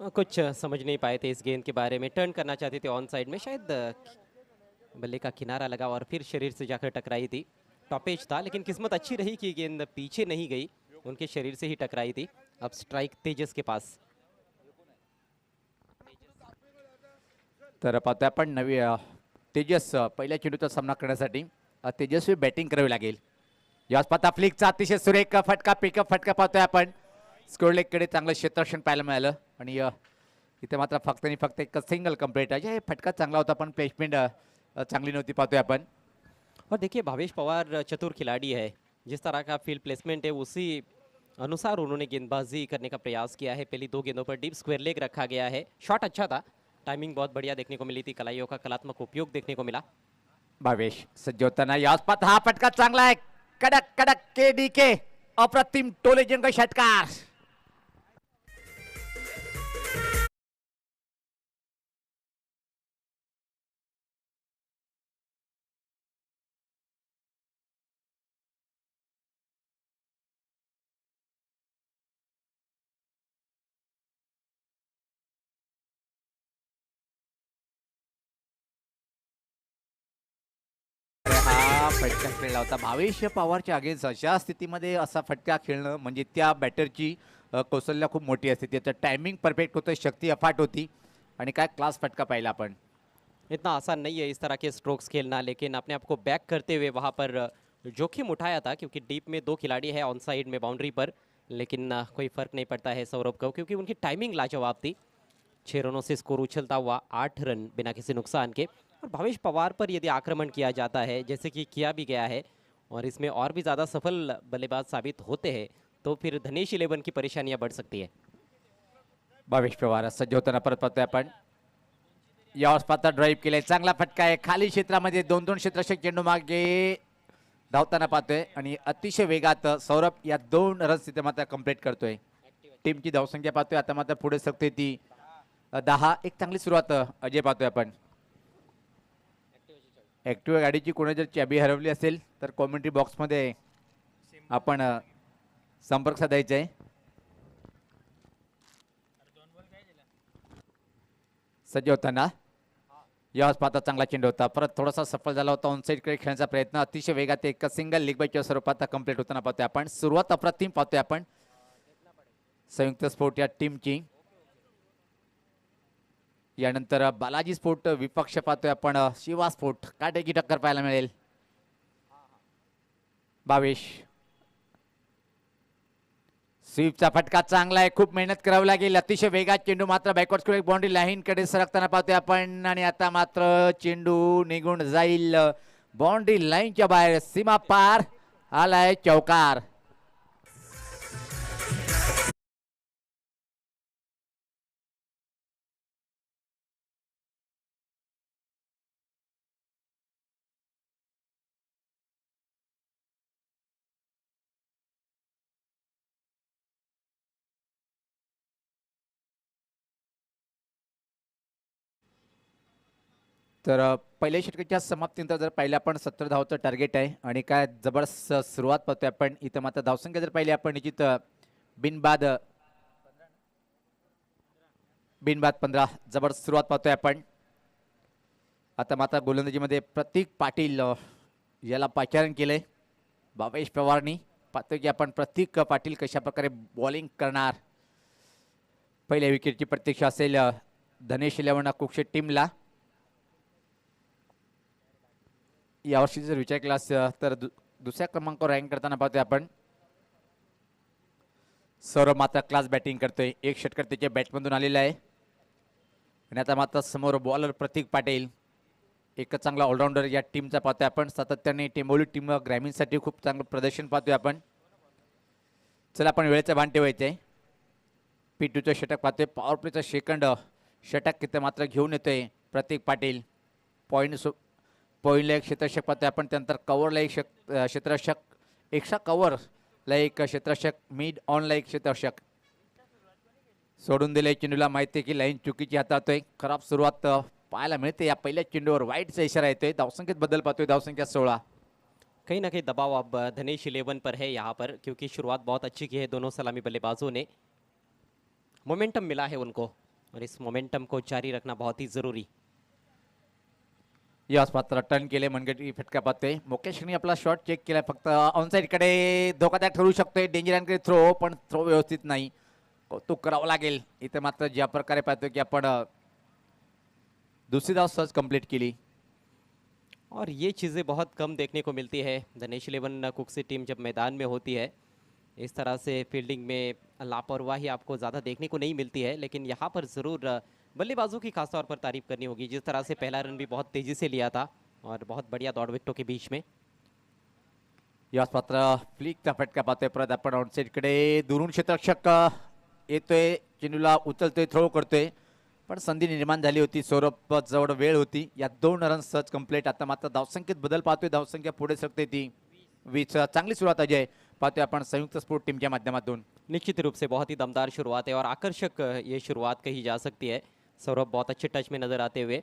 कुछ समझ नहीं पाए थे इस गेंद के बारे में. टर्न करना चाहते थे ऑन साइड में, शायद बल्ले का किनारा लगा और फिर शरीर से जाकर टकराई थी. टॉपेज था, लेकिन किस्मत अच्छी रही कि गेंद पीछे नहीं गई, उनके शरीर से ही टकराई थी. अब स्ट्राइक तेजस के पास. तर पाहतोय आपण नवी तेजस पहिल्या चेंडूचा सामना करण्यासाठी तेजस्वी बॅटिंग करावी लागेल. याच पाहता फ्लिकचा अतिशय सुरेख फटका, पिकअप फटका पाहतोय आपण. स्कोर लेगकडे चांगलं क्षेत्ररक्षण पाहायला मिळालं आणि इथे मात्र फक्त आणि फक्त एक सिंगल कंप्लीट आहे. फटका चांगला होता पण प्लेसमेंट चांगली नव्हती पाहतोय आपण. और देखिए भावेश पवार चतुर खिलाड़ी है. जिस तरह का फील्ड प्लेसमेंट है उसी अनुसार उन्होंने गेंदबाजी करने का प्रयास किया है. पहली 2 गेंदों पर डीप स्क्वायर लेग रखा गया है. शॉट अच्छा था, टाइमिंग बहुत बढ़िया देखने को मिली थी. कलाइयों का कलात्मक उपयोग देखने को मिला. भावेश सज्ज होताना याच पाहता हा फटका चांगला आहे. कडक कडक के अप्रतिम टोलेजंग षटकार. हा फटका खेळला होता भावेश पवारच्या अगेन्स्ट. अशा स्थितीमध्ये असा फटका खेळणं म्हणजे त्या बॅटरची कौशल्य खूप मोठी असते. त्याचं टायमिंग परफेक्ट होतं, शक्ती अफाट होती आणि काय क्लास फटका पाहिला आपण. इतना आसान नहीं है इस तरह के स्ट्रोक्स खेलना, लेकिन अपने आप को बैक करते हुए वहाँ पर जोखिम उठाया था, क्योंकि डीप में 2 खिलाड़ी है ऑन साइड में बाउंड्री पर. लेकिन कोई फ़र्क नहीं पड़ता है सौरभ को, क्योंकि उनकी टाइमिंग लाजवाब थी. 6 रनों से स्कोर उछलता हुआ 8 रन बिना किसी नुकसान के. और भावेश पवार पर यदि आक्रमण किया जाता है, जैसे कि किया भी गया है, और इसमें और भी ज़्यादा सफल बल्लेबाज साबित होते हैं, तो फिर धनेश 11 की परेशानियां बढ़ सकती है. भावेश पवार सज्ज होताना परत पाहतोय आपण. यावर पाहता ड्राईव्ह केलाय, चांगला फटका आहे. खाली क्षेत्रामध्ये 2-2 क्षेत्ररक्षक चेंडू मागे धावताना पाहतोय आणि अतिशय वेगात सौरभ या 2 रन्स तिथे मात्र कंप्लीट करतोय. टीमची धावसंख्या पाहतोय आता मात्र पुढे सकते ती 10. एक चांगली सुरुवात अजय पाहतोय आपण. ॲक्टिव्हा गाडीची कोणी जर चाबी हरवली असेल तर कॉमेंट्री बॉक्समध्ये आपण संपर्क साधायचा आहे. सज्ज होताना याच पाहता चांगला चेंडू होता. परत थोडासा सफल झाला होता. ऑनसाईडकडे खेळण्याचा प्रयत्न अतिशय वेगात एक सिंगल लेग बायच्या स्वरूपात कंप्लीट होताना पाहतोय आपण. सुरुवात अप्रतिम पाहतोय आपण संयुक्त स्पोर्ट या टीमची. यानंतर बालाजी स्पोर्ट विपक्ष पाहतोय आपण शिवा स्पोर्ट काटेकी टक्कर पाहायला मिळेल. 22 स्वीपचा फटका चांगला आहे. खूप मेहनत करावी लागेल. अतिशय वेगात चेंडू मात्र बॅकवर्ड स्क्वेअर बाउंड्री लाईन कडे सरकताना पाहतोय आपण आणि आता मात्र चेंडू निघून जाईल बाउंड्री लाईनच्या बाहेर. सीमा पार आलाय चौकार. तर पहिल्या षटकाच्या समाप्तीनंतर जर पाहिलं आपण 17 धावचं टार्गेट आहे आणि काय जबरदस्त सुरुवात पाहतोय आपण. इथं मात्र धावसंख्या जर पाहिली आपण निश्चित बिनबाद 15 जबरदस्त सुरुवात पाहतोय आपण. आता मात्र गोलंदाजीमध्ये प्रतीक पाटील याला पाचारण केलंय. भावेश पवारनी पाहतोय की आपण प्रतीक पाटील कशा प्रकारे बॉलिंग करणार. पहिल्या विकेटची प्रतीक्षा असेल धनेश 11 कुक्षे टीमला. यावर्षी जर विचार केला तर दुसऱ्या क्रमांकावर रँक करताना पाहतोय आपण. सौरभ मात्र क्लास बॅटिंग करतोय. एक षटकर त्याच्या बॅटमधून आलेला आहे आणि आता मात्र समोर बॉलर प्रतीक पाटील एकच चांगला ऑलराऊंडर या टीमचा पाहतोय आपण. सातत्याने टेंबोली टीम ग्रामीणसाठी खूप चांगलं प्रदर्शन पाहतोय आपण. चला आपण वेळेचं भान ठेवायचंय. P2चं षटक पाहतोय. पॉवर प्लेचं सेकंड षटक तिथे मात्र घेऊन येतोय प्रतीक पाटील. पॉईंटला एक क्षेत्ररक्षक पाहतोय आपण. त्यानंतर कव्हरला एक क्षेत्ररक्षक, एक्स्ट्रा कव्हरला एक क्षेत्ररक्षक, मिड ऑनला एक क्षेत्ररक्षक. सोडून दिले चेंडूला. माहिती आहे की लाईन चुकीची हाताळतोय. खराब सुरुवात पाहायला मिळते या पहिल्या चेंडूवर. वाईटचा इशारा येतोय. धावसंख्येत बदल पाहतोय. धावसंख्या 16. कहीं ना कहीं दबाव अब धनेश 11 पर है यहाँ पर, क्योंकि शुरुआत बहुत अच्छी की है दोनों सलामी बल्लेबाजों ने. मोमेंटम मिला है उनको और इस मोमेंटम को जारी रखना बहुत ही जरूरी. यास मात्र टर्न केले. मनगटी फटका पाहतोय. मुकेशने आपला शॉट चेक केला. फक्त ऑनसाइड कडे धोकादायक ठरू शकतोय. डेंजर अँड थ्रो, पण थ्रो व्यवस्थित नाही. कौतुक करावं लागेल. इथे मात्र ज्या प्रकारे पाहतोय की आपण दुसरी धाव सहज कंप्लीट केली. और ये चीज़ें बहुत कम देखने को मिलती है. धनेश 11 कुक्सी टीम जब मैदान में होती है इस तरह से फील्डिंग में लापरवाही आपको ज़्यादा देखने को नहीं मिलती है. लेकिन यहाँ पर ज़रूर बल्लेबाजों की खासतौर पर तारीफ करनी होगी. जिस तरह से पहला रन भी बहुत तेज़ी से लिया था और बहुत बढ़िया दौड़ विकेटों के बीच में. यास मात्र फ्लिकचा फटका पाहतोय. परत आपण आउटसाइड कडे दुरून क्षेत्ररक्षक येतोय. चेंडूला उचलतोय, थ्रो करतोय, पण संधी निर्माण झाली होती. सौरभ जवळ वेळ होती. या 2 रन सहज कंप्लीट. आता मात्र धावसंख्येत बदल पाहतोय. धावसंख्या पुढे सरकते ती 20. चांगली सुरुवात अजय पाहतोय आपण संयुक्त स्पोर्ट टीमच्या माध्यमातून. निश्चित रूप से बहुत ही दमदार शुरुआत है और आकर्षक ये शुरुआत कही जा सकती है. सौरभ बहुत अच्छे टच में नजर आते हुए.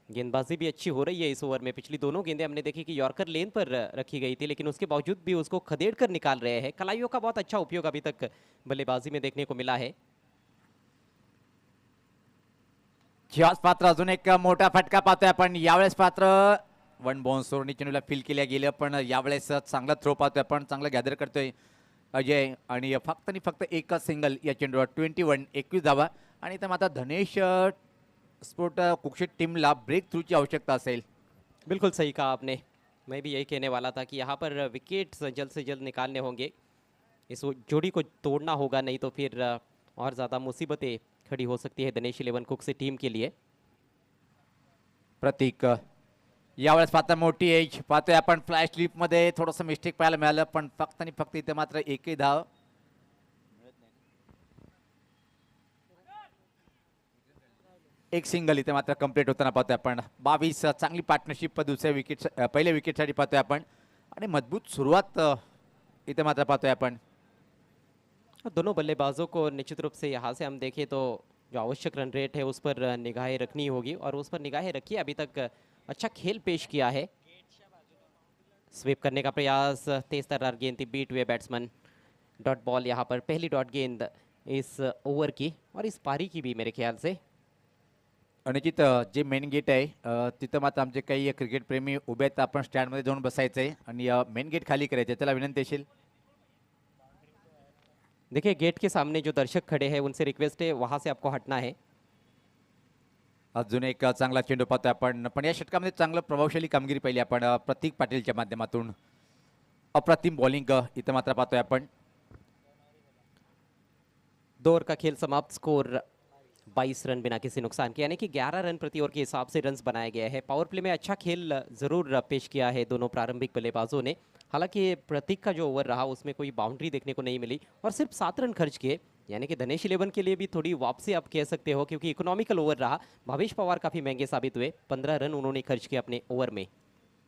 गेंदबाजी भी अच्छी हो रही है इस ओवर में. पिछली दोनों गेंदें हमने देखी कि यॉर्कर लेन पर रखी गई थी, लेकिन उसके बावजूद भी उसको खदेड़ कर निकाल रहे हैं. कलाइयों का बहुत अच्छा उपयोग अभी तक बल्लेबाजी में देखने को मिला है. यास पात्र अजून एक मोठा फटका पाहतोय आपण. यावेळेस पात्र वन बाउन्सवरून चेंडूला फील केल्या गेलं, पण यावेळेस चांगला थ्रो पाहतोय आपण. चांगला गॅदर करतोय अजय आणि फक्त आणि फक्त एकच सिंगल या चेंडूवर. 21 धावा. आणि इथं मात्र धनेश स्पोर्ट कुक्षित टीमला ब्रेक थ्रूची आवश्यकता असेल. बिल्कुल सही कहा आपने. मैं भी यही कहने वाला था कि यहाँ पर विकेट्स जल्द से जल्द निकालने होंगे. इस जोड़ी को तोड़ना होगा, नहीं तो फिर और ज़्यादा मुसीबतें खड़ी हो सकती है धनेश 11 कुक्सी टीम के लिए. प्रतीक यावेळेस पाहता मोठी एज पाहतोय आपण. फ्लॅश स्लिप मध्ये थोडंसं मिस्टेक पाहायला मिळालं, पण फक्त आणि फक्त इथे मात्र एकही धाव. एक सिंगल इथे मात्र कंप्लीट होताना पाहतोय आपण. 22 चांगली पार्टनरशिप दुसऱ्या विकेट पहिल्या विकेटसाठी पाहतोय आपण आणि मजबूत सुरुवात इथे मात्र पाहतोय आपण. दोनों बल्लेबाजों को निश्चित रूप से यहाँ से हम देखें तो जो आवश्यक रन रेट है उस पर निगाहें रखनी होगी और उस पर निगाहें रखी. अभी तक अच्छा खेल पेश किया है. स्वीप करने का प्रयास. तेज तर्रार गेंद थी, बीट हुए बैट्समैन. डॉट बॉल यहाँ पर पहली डॉट गेंद इस ओवर की और इस पारी की भी मेरे ख्याल से. अनिचित जे मेन गेट आहे तिथं मात्र आमचे काही क्रिकेट प्रेमी उभे आहेत. आपण स्टँडमध्ये जाऊन बसायचंय आणि मेन गेट खाली करायचं. त्याला विनंती असेल. देखिए गेट के सामने जो दर्शक खड़े हैं उनसे रिक्वेस्ट है वहाँ से आपको हटना है. अजून एक चांगला चेंडू पाहतोय आपण, पण या षटकामध्ये चांगलं प्रभावशाली कामगिरी पाहिली आपण प्रतीक पाटीलच्या माध्यमातून. अप्रतिम बॉलिंग इथं मात्र पाहतोय आपण. 2 ओवर का खेल समाप्त, स्कोर 22 रन बिना किसी नुकसान के, यानी कि 11 रन प्रति ओवर के हिसाब से रन्स बनाया गया है। पावर प्ले में अच्छा खेल जरूर पेश किया है दोनों प्रारंभिक बल्लेबाजों ने। हालांकि प्रतीक का जो ओवर रहा उसमें कोई बाउंड्री देखने को नहीं मिली और सिर्फ 7 रन खर्च किए, यानी कि धनेश 11 के लिए भी थोड़ी वापसी आप कह सकते हो, क्योंकि इकोनॉमिकल ओवर रहा। भावेश पवार काफ़ी महंगे साबित हुए, 15 रन उन्होंने खर्च किए अपने ओवर में।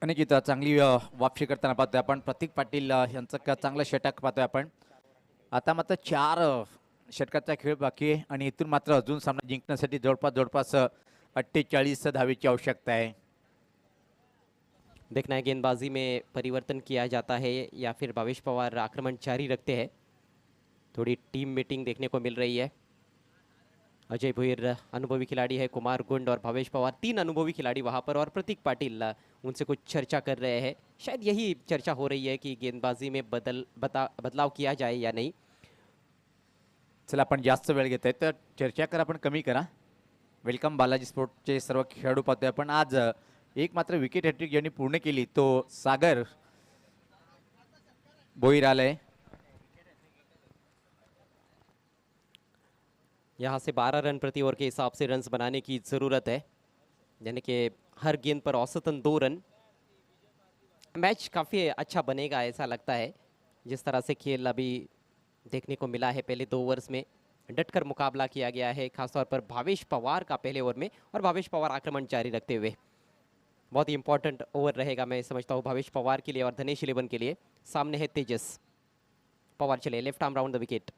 आणि इथं चांगली वापसी करताना पाहतोय आपण प्रतीक पाटील यांचं चांगलं षटक पाहतोय आपण. आता मात्र 4 षटकाचा खेळ बाकी आहे आणि इथून मात्र अजून सामना जिंकण्यासाठी जवळपास 48 धावेची आवश्यकता आहे. देखना है गेंदबाजी में परिवर्तन किया जाता है या फिर भावेश पवार आक्रमण जारी रखते हैं। थोड़ी टीम मीटिंग देखने को मिल रही है। अजय भुईर अनुभवी खिलाड़ी है, कुमार गुंड और भावेश पवार 3 अनुभवी खिलाड़ी वहां पर, और प्रतीक पाटिल उनसे कुछ चर्चा कर रहे हैं। शायद यही चर्चा हो रही है कि गेंदबाजी में बदलाव किया जाए या नहीं। चला आपण जास्त वेळ घेतोय तर चर्चा कर आपण कमी करा. वेलकम बालाजी स्पोर्टचे सर्व खेळाडू पाहतोय आपण. आज एक मात्र विकेट हॅट्रिक ज्यांनी पूर्ण केली तो सागर भोईर आलाय. यहाँ से 12 रन प्रति ओवर के हिसाब से रन्स बनाने की ज़रूरत है, यानी कि हर गेंद पर औसतन 2 रन। मैच काफ़ी अच्छा बनेगा ऐसा लगता है, जिस तरह से खेल अभी देखने को मिला है। पहले 2 ओवर्स में डटकर मुकाबला किया गया है, खासतौर पर भावेश पवार का पहले ओवर में, और भावेश पवार आक्रमण जारी रखते हुए। बहुत ही इंपॉर्टेंट ओवर रहेगा मैं समझता हूँ भावेश पवार के लिए और धनेश 11 के लिए। सामने है तेजस, पवार चले left arm round the wicket.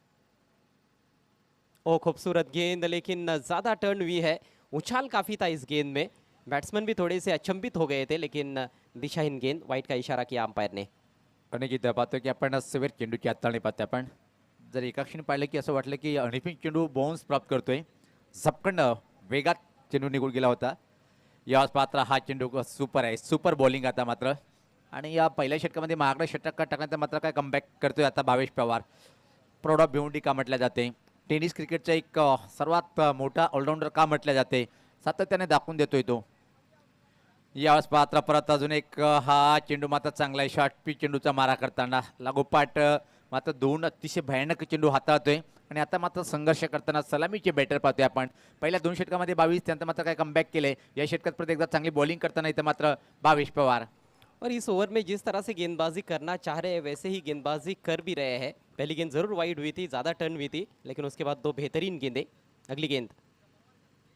ओ खूबसूरत गेंद, लेकिन ज़्यादा टर्न हुई है, उछाल काफ़ी था इस गेंद में। बैट्समैन भी थोड़े से अचंभित हो गए थे, लेकिन दिशाहीन गेंद, वाइट का इशारा किया अंपायर ने। आणि इथं पाहतोय की आपण सेवेर चेंडूची हाताळणी पाहतोय आपण. जर एका क्षणी पाहिलं की असं वाटलं की अनिपिंग चेंडू बाउन्स प्राप्त करतोय, झपकन वेगात चेंडू निघून गेला होता. या पात्र हा चेंडू सुपर आहे, सुपर बॉलिंग आता मात्र. आणि या पहिल्या षटकामध्ये महागडा षटक टाकण्याचा मात्र काय कमबॅक करतोय आता भावेश पवार. प्रौढ भिवंडी का म्हटल्या जाते, टेनिस क्रिकेटचा एक सर्वात मोठा ऑलराऊंडर का म्हटल्या जाते, सातत्याने दाखवून देतोय तो. यावेळेस पात्र परत अजून एक हा चेंडू मात्र चांगला आहे, शॉर्ट पिच चेंडूचा मारा करताना लागोपाठ मात्र 2 अतिशय भयानक चेंडू हाताळतोय. आणि आता मात्र संघर्ष करताना सलामीचे बॅटर पाहतोय आपण. पहिल्या 2 षटकामध्ये 22, त्यानंतर मात्र काय कमबॅक केले. या षटकात परत एकदा चांगली बॉलिंग करताना इथं मात्र भावेश पवार. और इस ओवर में जिस तरह से गेंदबाजी करना चाह रहे हैं वैसे ही गेंदबाजी कर भी रहे हैं। पहली गेंद जरूर वाइड हुई थी, ज़्यादा टर्न हुई थी, लेकिन उसके बाद 2 बेहतरीन गेंदें। अगली गेंद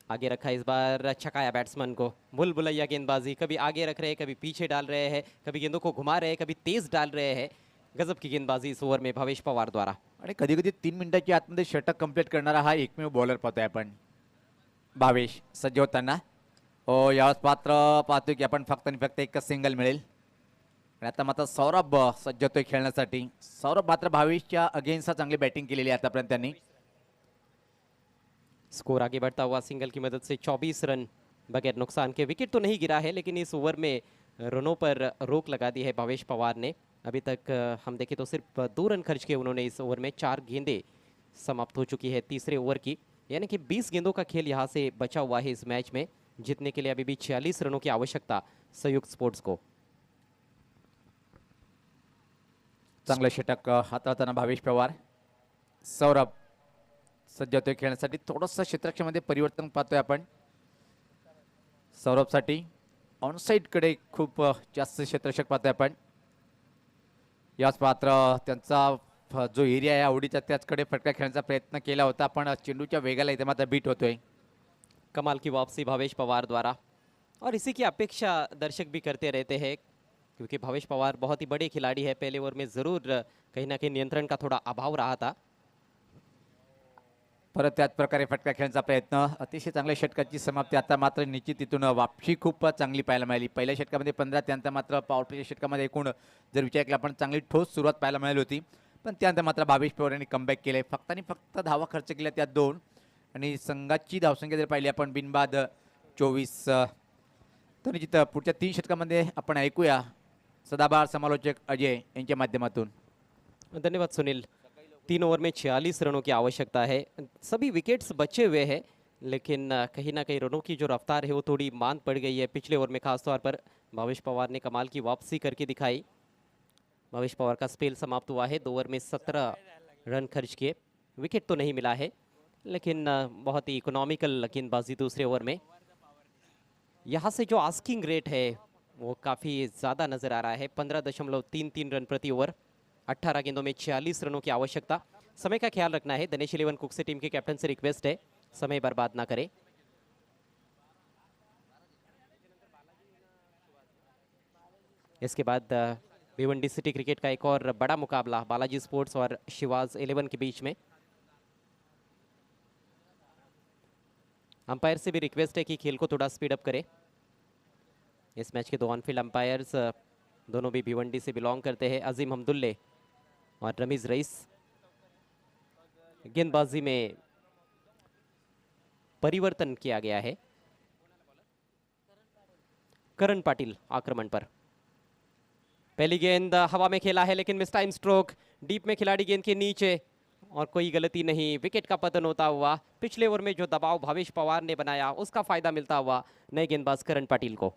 आगे रखा, इस बार छकाया बैट्समैन को। भुलभुलैया गेंदबाजी, कभी आगे रख रहे हैं, कभी पीछे डाल रहे हैं, कभी गेंदों को घुमा रहे हैं, कभी तेज डाल रहे हैं। गजब की गेंदबाजी इस ओवर में भावेश पवार द्वारा। आणि कधी कधी 3 मिनिटाच्या आतमध्ये षटक कंप्लीट करणारा हा एकमेव बॉलर पाहतोय आपण. भावेश सज्ज होताना यावेळेस पात्र पाहतोय की आपण फक्त आणि फक्त एकच सिंगल मिळेल. आणि आता मात्र सौरभ सज्ज होतोय खेळण्यासाठी. सौरभ मात्र भावेशच्या अगेन्स्ट चांगली बॅटिंग केलेली आहे आतापर्यंत त्यांनी. स्कोर आगे बढ़ता हुआ सिंगल की मदद से 24 रन बगैर नुकसान के। विकेट तो नहीं गिरा है, लेकिन इस ओवर में रनों पर रोक लगा दी है भावेश पवार ने। अभी तक हम देखें तो सिर्फ 2 रन खर्च किए उन्होंने इस ओवर में। 4 गेंदें समाप्त हो चुकी है तीसरे ओवर की, यानी कि 20 गेंदों का खेल यहाँ से बचा हुआ है इस मैच में। जीतने के लिए अभी भी 46 रनों की आवश्यकता संयुक्त स्पोर्ट्स को। चांगलं षटक हाताळताना भावेश पवार. सौरभ सज्ज होतोय खेळण्यासाठी. थोडंसं क्षेत्ररक्षणामध्ये परिवर्तन पाहतोय आपण सौरभसाठी. ऑनसाईडकडे खूप जास्त क्षेत्ररक्षक पाहतोय आपण. याच पात्र त्यांचा जो एरिया आहे आवडीचा त्याचकडे फटका खेळण्याचा प्रयत्न केला होता, पण चेंडूच्या वेगाला इथे मात्र बीट होतोय. कमाल की वापसी भावेश पवार द्वारा, और इसी की अपेक्षा दर्शक भी करते रहते हैं, क्योंकि भावेश पवार बहुत ही बड़े खिलाड़ी है। पहले ओवर में ज़रूर कहीं ना कहीं नियंत्रण का थोड़ा अभाव रहा था। परत त्याच प्रकारे फटका खेळण्याचा प्रयत्न. अतिशय चांगल्या षटकाची समाप्ती. आता मात्र निश्चित तिथून वापसी खूप चांगली पाहायला मिळाली. पहिल्या षटकामध्ये 15, त्यानंतर मात्र पॉवर प्लेच्या षटकामध्ये एकूण जर विचार केला आपण चांगली ठोस सुरुवात पाहायला मिळाली होती, पण त्यानंतर मात्र भावेश पवार यांनी कमबॅक केले. फक्त आणि फक्त धावा खर्च केल्या त्यात 2, आणि संघाची धावसंख्या जर पाहिली आपण बिनबाद 24. तर निश्चित पुढच्या 3 षटकामध्ये आपण ऐकूया सदाबहार समालोचक अजय यांच्या माध्यमातून. धन्यवाद सुनील। 3 ओवर में 46 रनों की आवश्यकता है। सभी विकेट्स बचे हुए हैं, लेकिन कहीं ना कहीं रनों की जो रफ्तार है वो थोड़ी मांद पड़ गई है पिछले ओवर में। खासतौर पर भावेश पवार ने कमाल की वापसी करके दिखाई। भावेश पवार का स्पेल समाप्त हुआ है, 2 ओवर में 17 रन खर्च किए, विकेट तो नहीं मिला है, लेकिन बहुत ही इकोनॉमिकल गेंदबाजी दूसरे ओवर में। यहाँ से जो आस्किंग रेट है वो काफ़ी ज़्यादा नज़र आ रहा है, 15.33 रन प्रति ओवर, 18 गेंदों में 46 रनों की आवश्यकता। समय का ख्याल रखना है, दिनेश इलेवन कुक से टीम के कैप्टन से रिक्वेस्ट है समय बर्बाद ना करें। इसके बाद भिवंडी सिटी क्रिकेट का एक और बड़ा मुकाबला बालाजी स्पोर्ट्स और शिवाज 11 के बीच में। अंपायर से भी रिक्वेस्ट है कि खेल को थोड़ा स्पीड अप करें। इस मैच के 2 ऑनफील्ड अंपायर्स दोनों भी भिवंडी से बिलोंग करते हैं, अजीम हमदुल्ले और रमीज रईस। गेंदबाजी में परिवर्तन किया गया है, करण पाटिल आक्रमण पर। पहली गेंद हवा में खेला है लेकिन मिस टाइम स्ट्रोक, डीप में खिलाड़ी गेंद के नीचे और कोई गलती नहीं, विकेट का पतन होता हुआ। पिछले ओवर में जो दबाव भावेश पवार ने बनाया उसका फायदा मिलता हुआ नए गेंदबाज करण पाटिल को।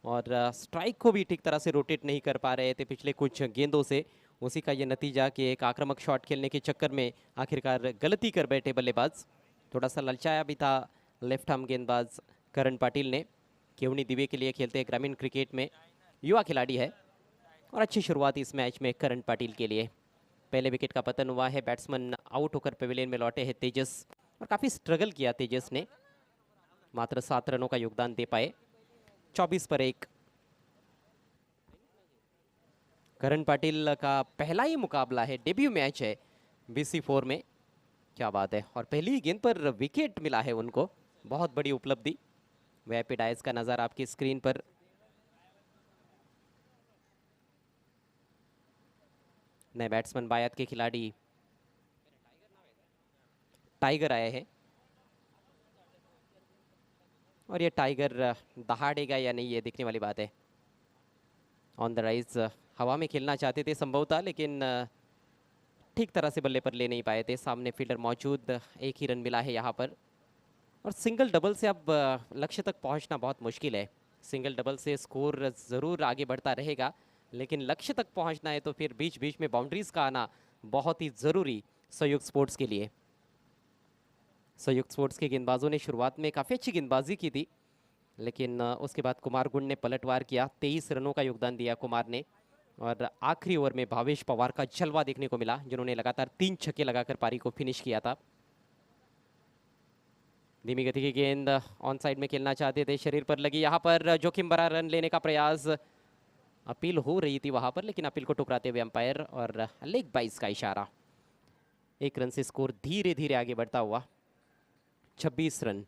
और स्ट्राइक को भी ठीक तरह से रोटेट नहीं कर पा रहे थे पिछले कुछ गेंदों से। उसी का ये नतीजा कि एक आक्रामक शॉट खेलने के चक्कर में आखिरकार गलती कर बैठे बल्लेबाज। थोड़ा सा ललचाया भी था लेफ्ट आर्म गेंदबाज करण पाटिल ने। केवनी दिवे के लिए खेलते हैं ग्रामीण क्रिकेट में, युवा खिलाड़ी है और अच्छी शुरुआत इस मैच में करण पाटिल के लिए। पहले विकेट का पतन हुआ है, बैट्समैन आउट होकर पवेलियन में लौटे हैं तेजस, और काफ़ी स्ट्रगल किया तेजस ने, मात्र 7 रनों का योगदान दे पाए। 24 पर 1। करण पाटिल का पहला ही मुकाबला है, डेब्यू मैच है BC4 में, क्या बात है। और पहली गेंद पर विकेट मिला है उनको, बहुत बड़ी उपलब्धि। वीआईपी डायस का नज़र आपकी स्क्रीन पर। नए बैट्समैन बायत के खिलाड़ी टाइगर आए हैं, और ये टाइगर दहाड़ेगा या नहीं ये देखने वाली बात है। ऑन द राइज हवा में खेलना चाहते थे संभवतः, लेकिन ठीक तरह से बल्ले पर ले नहीं पाए थे। सामने फील्डर मौजूद, एक ही रन मिला है यहाँ पर। और सिंगल डबल से अब लक्ष्य तक पहुँचना बहुत मुश्किल है। सिंगल डबल से स्कोर ज़रूर आगे बढ़ता रहेगा, लेकिन लक्ष्य तक पहुँचना है तो फिर बीच बीच में बाउंड्रीज़ का आना बहुत ही ज़रूरी संयुक्त स्पोर्ट्स के लिए। संयुक्त स्पोर्ट्स के गेंदबाजों ने शुरुआत में काफ़ी अच्छी गेंदबाजी की थी, लेकिन उसके बाद कुमार गुंड ने पलटवार किया। 23 रनों का योगदान दिया कुमार ने, और आखिरी ओवर में भावेश पवार का जलवा देखने को मिला, जिन्होंने लगातार 3 छक्के लगाकर पारी को फिनिश किया था। धीमी गति की गेंद ऑन साइड में खेलना चाहते थे, शरीर पर लगी, यहाँ पर जोखिम भरा रन लेने का प्रयास, अपील हो रही थी वहाँ पर, लेकिन अपील को टुकराते हुए अंपायर और लेग बाइस का इशारा। 1 रन से स्कोर धीरे धीरे आगे बढ़ता हुआ। 26 रन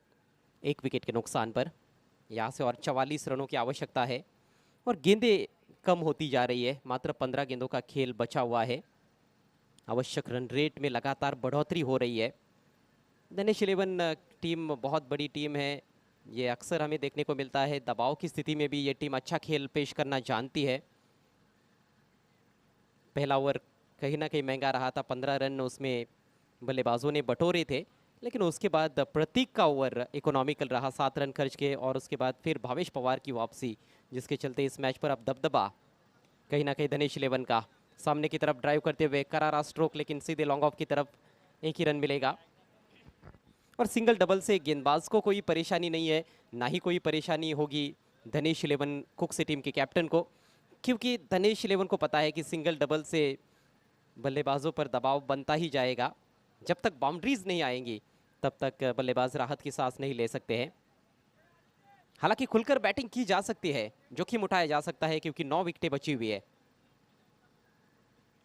1 विकेट के नुकसान पर। यहाँ से और 44 रनों की आवश्यकता है, और गेंदें कम होती जा रही है, मात्र 15 गेंदों का खेल बचा हुआ है। आवश्यक रन रेट में लगातार बढ़ोतरी हो रही है। दिनेश इलेवन टीम बहुत बड़ी टीम है, ये अक्सर हमें देखने को मिलता है। दबाव की स्थिति में भी ये टीम अच्छा खेल पेश करना जानती है। पहला ओवर कहीं ना कहीं महंगा रहा था, 15 रन उसमें बल्लेबाजों ने बटोरे थे, लेकिन उसके बाद प्रतीक का ओवर इकोनॉमिकल रहा, 7 रन खर्च के, और उसके बाद फिर भावेश पवार की वापसी, जिसके चलते इस मैच पर अब दबदबा कहीं ना कहीं दिनेश इलेवन का। सामने की तरफ ड्राइव करते हुए करारा स्ट्रोक, लेकिन सीधे लॉन्ग ऑफ की तरफ 1 ही रन मिलेगा। और सिंगल डबल से गेंदबाज को कोई परेशानी नहीं है, ना ही कोई परेशानी होगी दिनेश इलेवन कुक से टीम के कैप्टन को, क्योंकि दिनेश इलेवन को पता है कि सिंगल डबल से बल्लेबाजों पर दबाव बनता ही जाएगा। जब तक बाउंड्रीज नहीं आएंगी तब तक बल्लेबाज राहत की सांस नहीं ले सकते हैं। हालांकि खुलकर बैटिंग की जा सकती है, जोखिम उठाया जा सकता है, क्योंकि 9 विकेटें बची हुई है।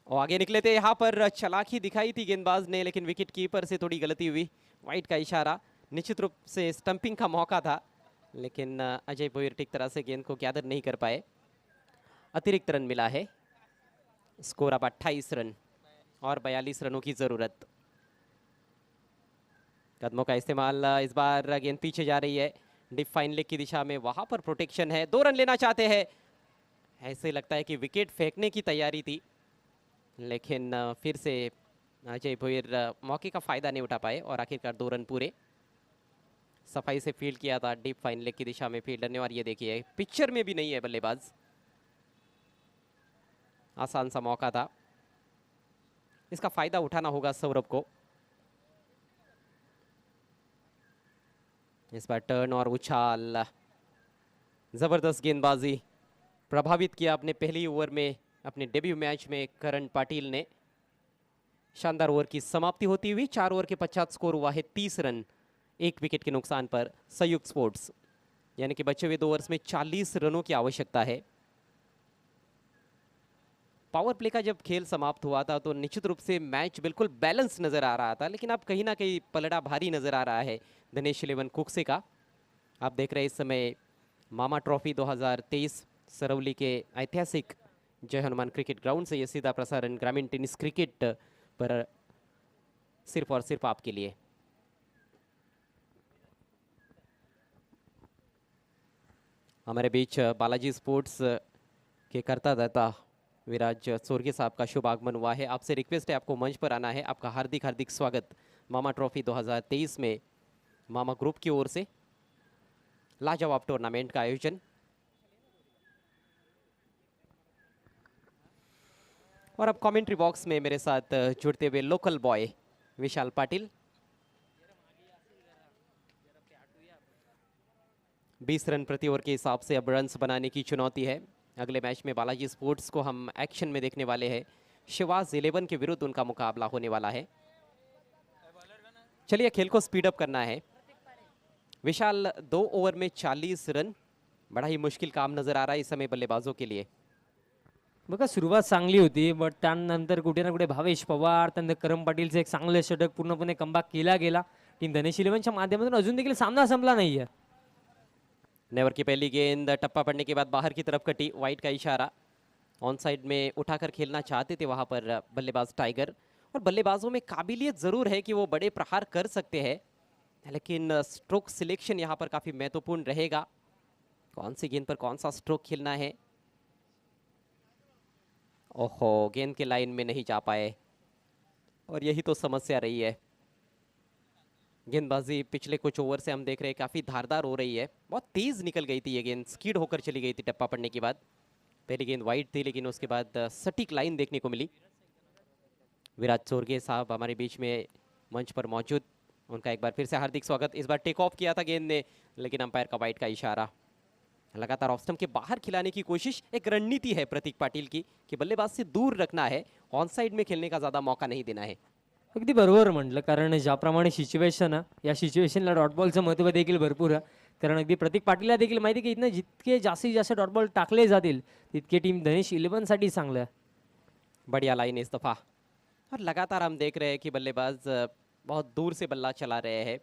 और आगे निकले थे, यहाँ पर चालाकी दिखाई थी गेंदबाज ने, लेकिन विकेट कीपर से थोड़ी गलती हुई। वाइट का इशारा, निश्चित रूप से स्टंपिंग का मौका था, लेकिन अजय भोईर ठीक तरह से गेंद को गैदर नहीं कर पाए। अतिरिक्त रन मिला है। स्कोर अब 28 रन और 42 रनों की जरूरत। कदमों का इस्तेमाल, इस बार गेंद पीछे जा रही है डिप फाइन लेग की दिशा में, वहां पर प्रोटेक्शन है। 2 रन लेना चाहते हैं। ऐसे लगता है कि विकेट फेंकने की तैयारी थी, लेकिन फिर से अजय भोईर मौके का फायदा नहीं उठा पाए और आखिरकार 2 रन पूरे। सफाई से फील्ड किया था डीप फाइन लेग की दिशा में फील्डर ने, और ये देखिए पिक्चर में भी नहीं है बल्लेबाज। आसान सा मौका था, इसका फायदा उठाना होगा सौरभ को। इस बार टर्न और उछाल, जबरदस्त गेंदबाजी, प्रभावित किया अपने पहली ओवर में, अपने डेब्यू मैच में करण पाटिल ने। शानदार ओवर की समाप्ति होती हुई 4 ओवर के पश्चात स्कोर हुआ है 30 रन 1 विकेट के नुकसान पर संयुक्त स्पोर्ट्स, यानी कि बचे हुए 2 ओवर्स में 40 रनों की आवश्यकता है। पावर प्ले का जब खेल समाप्त हुआ था तो निश्चित रूप से मैच बिल्कुल बैलेंस नजर आ रहा था, लेकिन अब कहीं ना कहीं पलड़ा भारी नजर आ रहा है दिनेश 11 कुकसे का। आप देख रहे हैं इस समय मामा ट्रॉफी 2023 सरौली के ऐतिहासिक जय हनुमान क्रिकेट ग्राउंड से ये सीधा प्रसारण ग्रामीण टेनिस क्रिकेट पर सिर्फ और सिर्फ आपके लिए। हमारे बीच बालाजी स्पोर्ट्स के करता दाता विराज सोरगे साहब का शुभ आगमन हुआ है। आपसे रिक्वेस्ट है आपको मंच पर आना है। आपका हार्दिक हार्दिक स्वागत मामा ट्रॉफी 2023 में मामा ग्रुप की ओर से लाजवाब टूर्नामेंट का आयोजन। और अब कमेंट्री बॉक्स में मेरे साथ जुड़ते हुए लोकल बॉय विशाल पाटिल। 20 रन प्रति ओवर के हिसाब से अब रन्स बनाने की चुनौती है। अगले मैच में बालाजी स्पोर्ट्स को हम एक्शन में देखने वाले हैं। शिवाज 11 के विरुद्ध उनका मुकाबला होने वाला है। चलिए खेल को स्पीड अप करना है। विशाल 2 ओवर में 40 रन, बड़ा ही मुश्किल काम नजर आ रहा है इस समय बल्लेबाजों के लिए। बघा सुरुवात चांगली होती, बट त्यानंतर कुठे ना कुठे भावेश पवार, त्यानंतर करम पाटीलचं एक चांगलं षटक पूर्णपणे कमबॅक केला गेला। टीम धनेश 11च्या माध्यमातून अजून देखील सामना संपला नाहीये। नेवर की पहली गेंद टप्पा पड़ने के बाद बाहर की तरफ कटी, वाइट का इशारा। ऑन साइड में उठाकर खेलना चाहते थे वहां पर बल्लेबाज टाइगर, और बल्लेबाजों में काबिलियत जरूर है कि वो बड़े प्रहार कर सकते हैं, लेकिन स्ट्रोक सिलेक्शन यहाँ पर काफी महत्वपूर्ण रहेगा। कौन सी गेंद पर कौन सा स्ट्रोक खेलना है। ओहो, गेंद के लाइन में नहीं जा पाए, और यही तो समस्या रही है। गेंदबाजी पिछले कुछ ओवर से हम देख रहे हैं काफी धारदार हो रही है। बहुत तेज निकल गई थी ये गेंद, स्कीड होकर चली गई थी टप्पा पड़ने के बाद। पहली गेंद वाइड थी, लेकिन उसके बाद सटीक लाइन देखने को मिली। विराज सोरगे साहब हमारे बीच में मंच पर मौजूद, उनका एक बार फिर से हार्दिक स्वागत। इस बार टेक ऑफ किया था गेंद ने, लेकिन अंपायर का वाइड का इशारा। लगातार ऑफ स्टंप के बाहर खिलाने की कोशिश, एक रणनीति है प्रतीक पाटिल की कि बल्लेबाज से दूर रखना है, ऑन साइड में खेलने का ज्यादा मौका नहीं देना है। अगदी बरोबर म्हटलं, कारण ज्याप्रमाणे सिच्युएशन आहे या सिच्युएशनला डॉट बॉलचं महत्त्व देखील भरपूर आहे। कारण अगदी प्रतीक पाटीलला देखील माहिती की इथनं जितके जास्तीत जास्त डॉट बॉल टाकले जातील तितके टीम धनेश 11साठी चांगलं आहे। बढ़िया लाइन इस दफा, और लगातार हम देख रहे हैं कि बल्लेबाज बहुत दूर से बल्ला चला रहे हैं।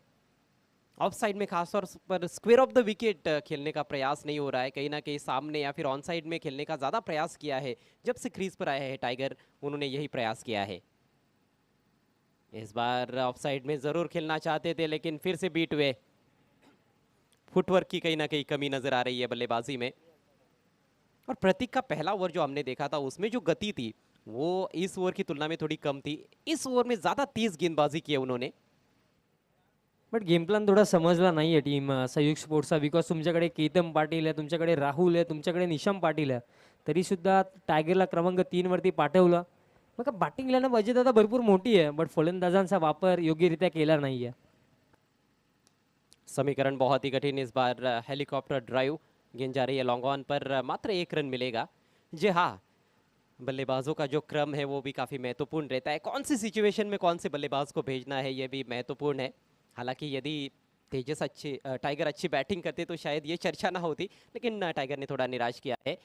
ऑफ साइड में खासतौर पर स्क्वेयर ऑफ द विकेट खेलने का प्रयास नहीं हो रहा है, कहीं ना कहीं सामने या फिर ऑन साइड में खेलने का ज़्यादा प्रयास किया है। जब से क्रीज पर आए हैं टाइगर, उन्होंने यही प्रयास किया है। इस बार ऑफ साइड में ज़रूर खेलना चाहते थे, लेकिन फिर से बीट हुए। फुटवर्क की कहीं ना कहीं कमी नज़र आ रही है बल्लेबाजी में। और प्रतीक का पहला ओवर जो हमने देखा था उसमें जो गति थी वो इस ओवर की तुलना में थोड़ी कम थी। इस ओवर में ज़्यादा तेज गेंदबाजी की है उन्होंने। बट गेम प्लॅन थोडा समजला नाही आहे टीम संयुक्त स्पोर्ट्सचा, बिकॉज तुमच्याकडे केतन पाटील आहे, तुमच्याकडे राहुल आहे, तुमच्याकडे निशम पाटील आहे, तरीसुद्धा टायगरला क्रमांक 3 वरती पाठवलं। मग बॅटिंग लाईनअप अजयदादा भरपूर मोठी आहे, बट फलंदाजांचा वापर योग्यरित्या केला नाही आहे। समीकरण बहुत ही कठिन इस बार। हेलीकॉप्टर ड्राइव, गेंद जा रही है लॉन्ग ऑन पर, मात्र 1 रन मिलेगा। जी हाँ, बल्लेबाजों का जो क्रम है वो भी काफ़ी महत्वपूर्ण रहता है। कौन सी सिचुएशन में कौन से बल्लेबाज को भेजना है ये भी महत्वपूर्ण है। हालांकि यदि टाइगर अच्छी बैटिंग करते तो शायद ये चर्चा ना होती, लेकिन टाइगर ने थोड़ा निराश किया है।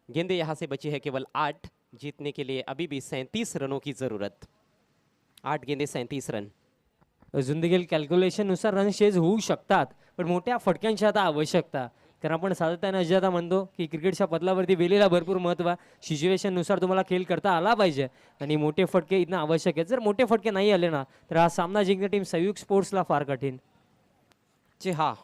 गेंदें यहाँ से बची है केवल 8, जीतने के लिए अभी भी 37 रनों की ज़रूरत। 8 गेंदें 37 रन। अजून देखील कॅल्क्युलेशननुसार रन चेज होऊ शकतात, पण मोठ्या फटक्यांची आता आवश्यकता. कारण आपण सातत्याने अजय आता म्हणतो की क्रिकेटच्या पदलावरती वेळेला भरपूर महत्त्व आहे. सिच्युएशननुसार तुम्हाला खेळ करता आला पाहिजे आणि मोठे फटके इथं आवश्यक आहेत. जर मोठे फटके नाही आले ना तर हा सामना जिंकणे टीम संयुक्त स्पोर्ट्सला फार कठीण. जी हाँ,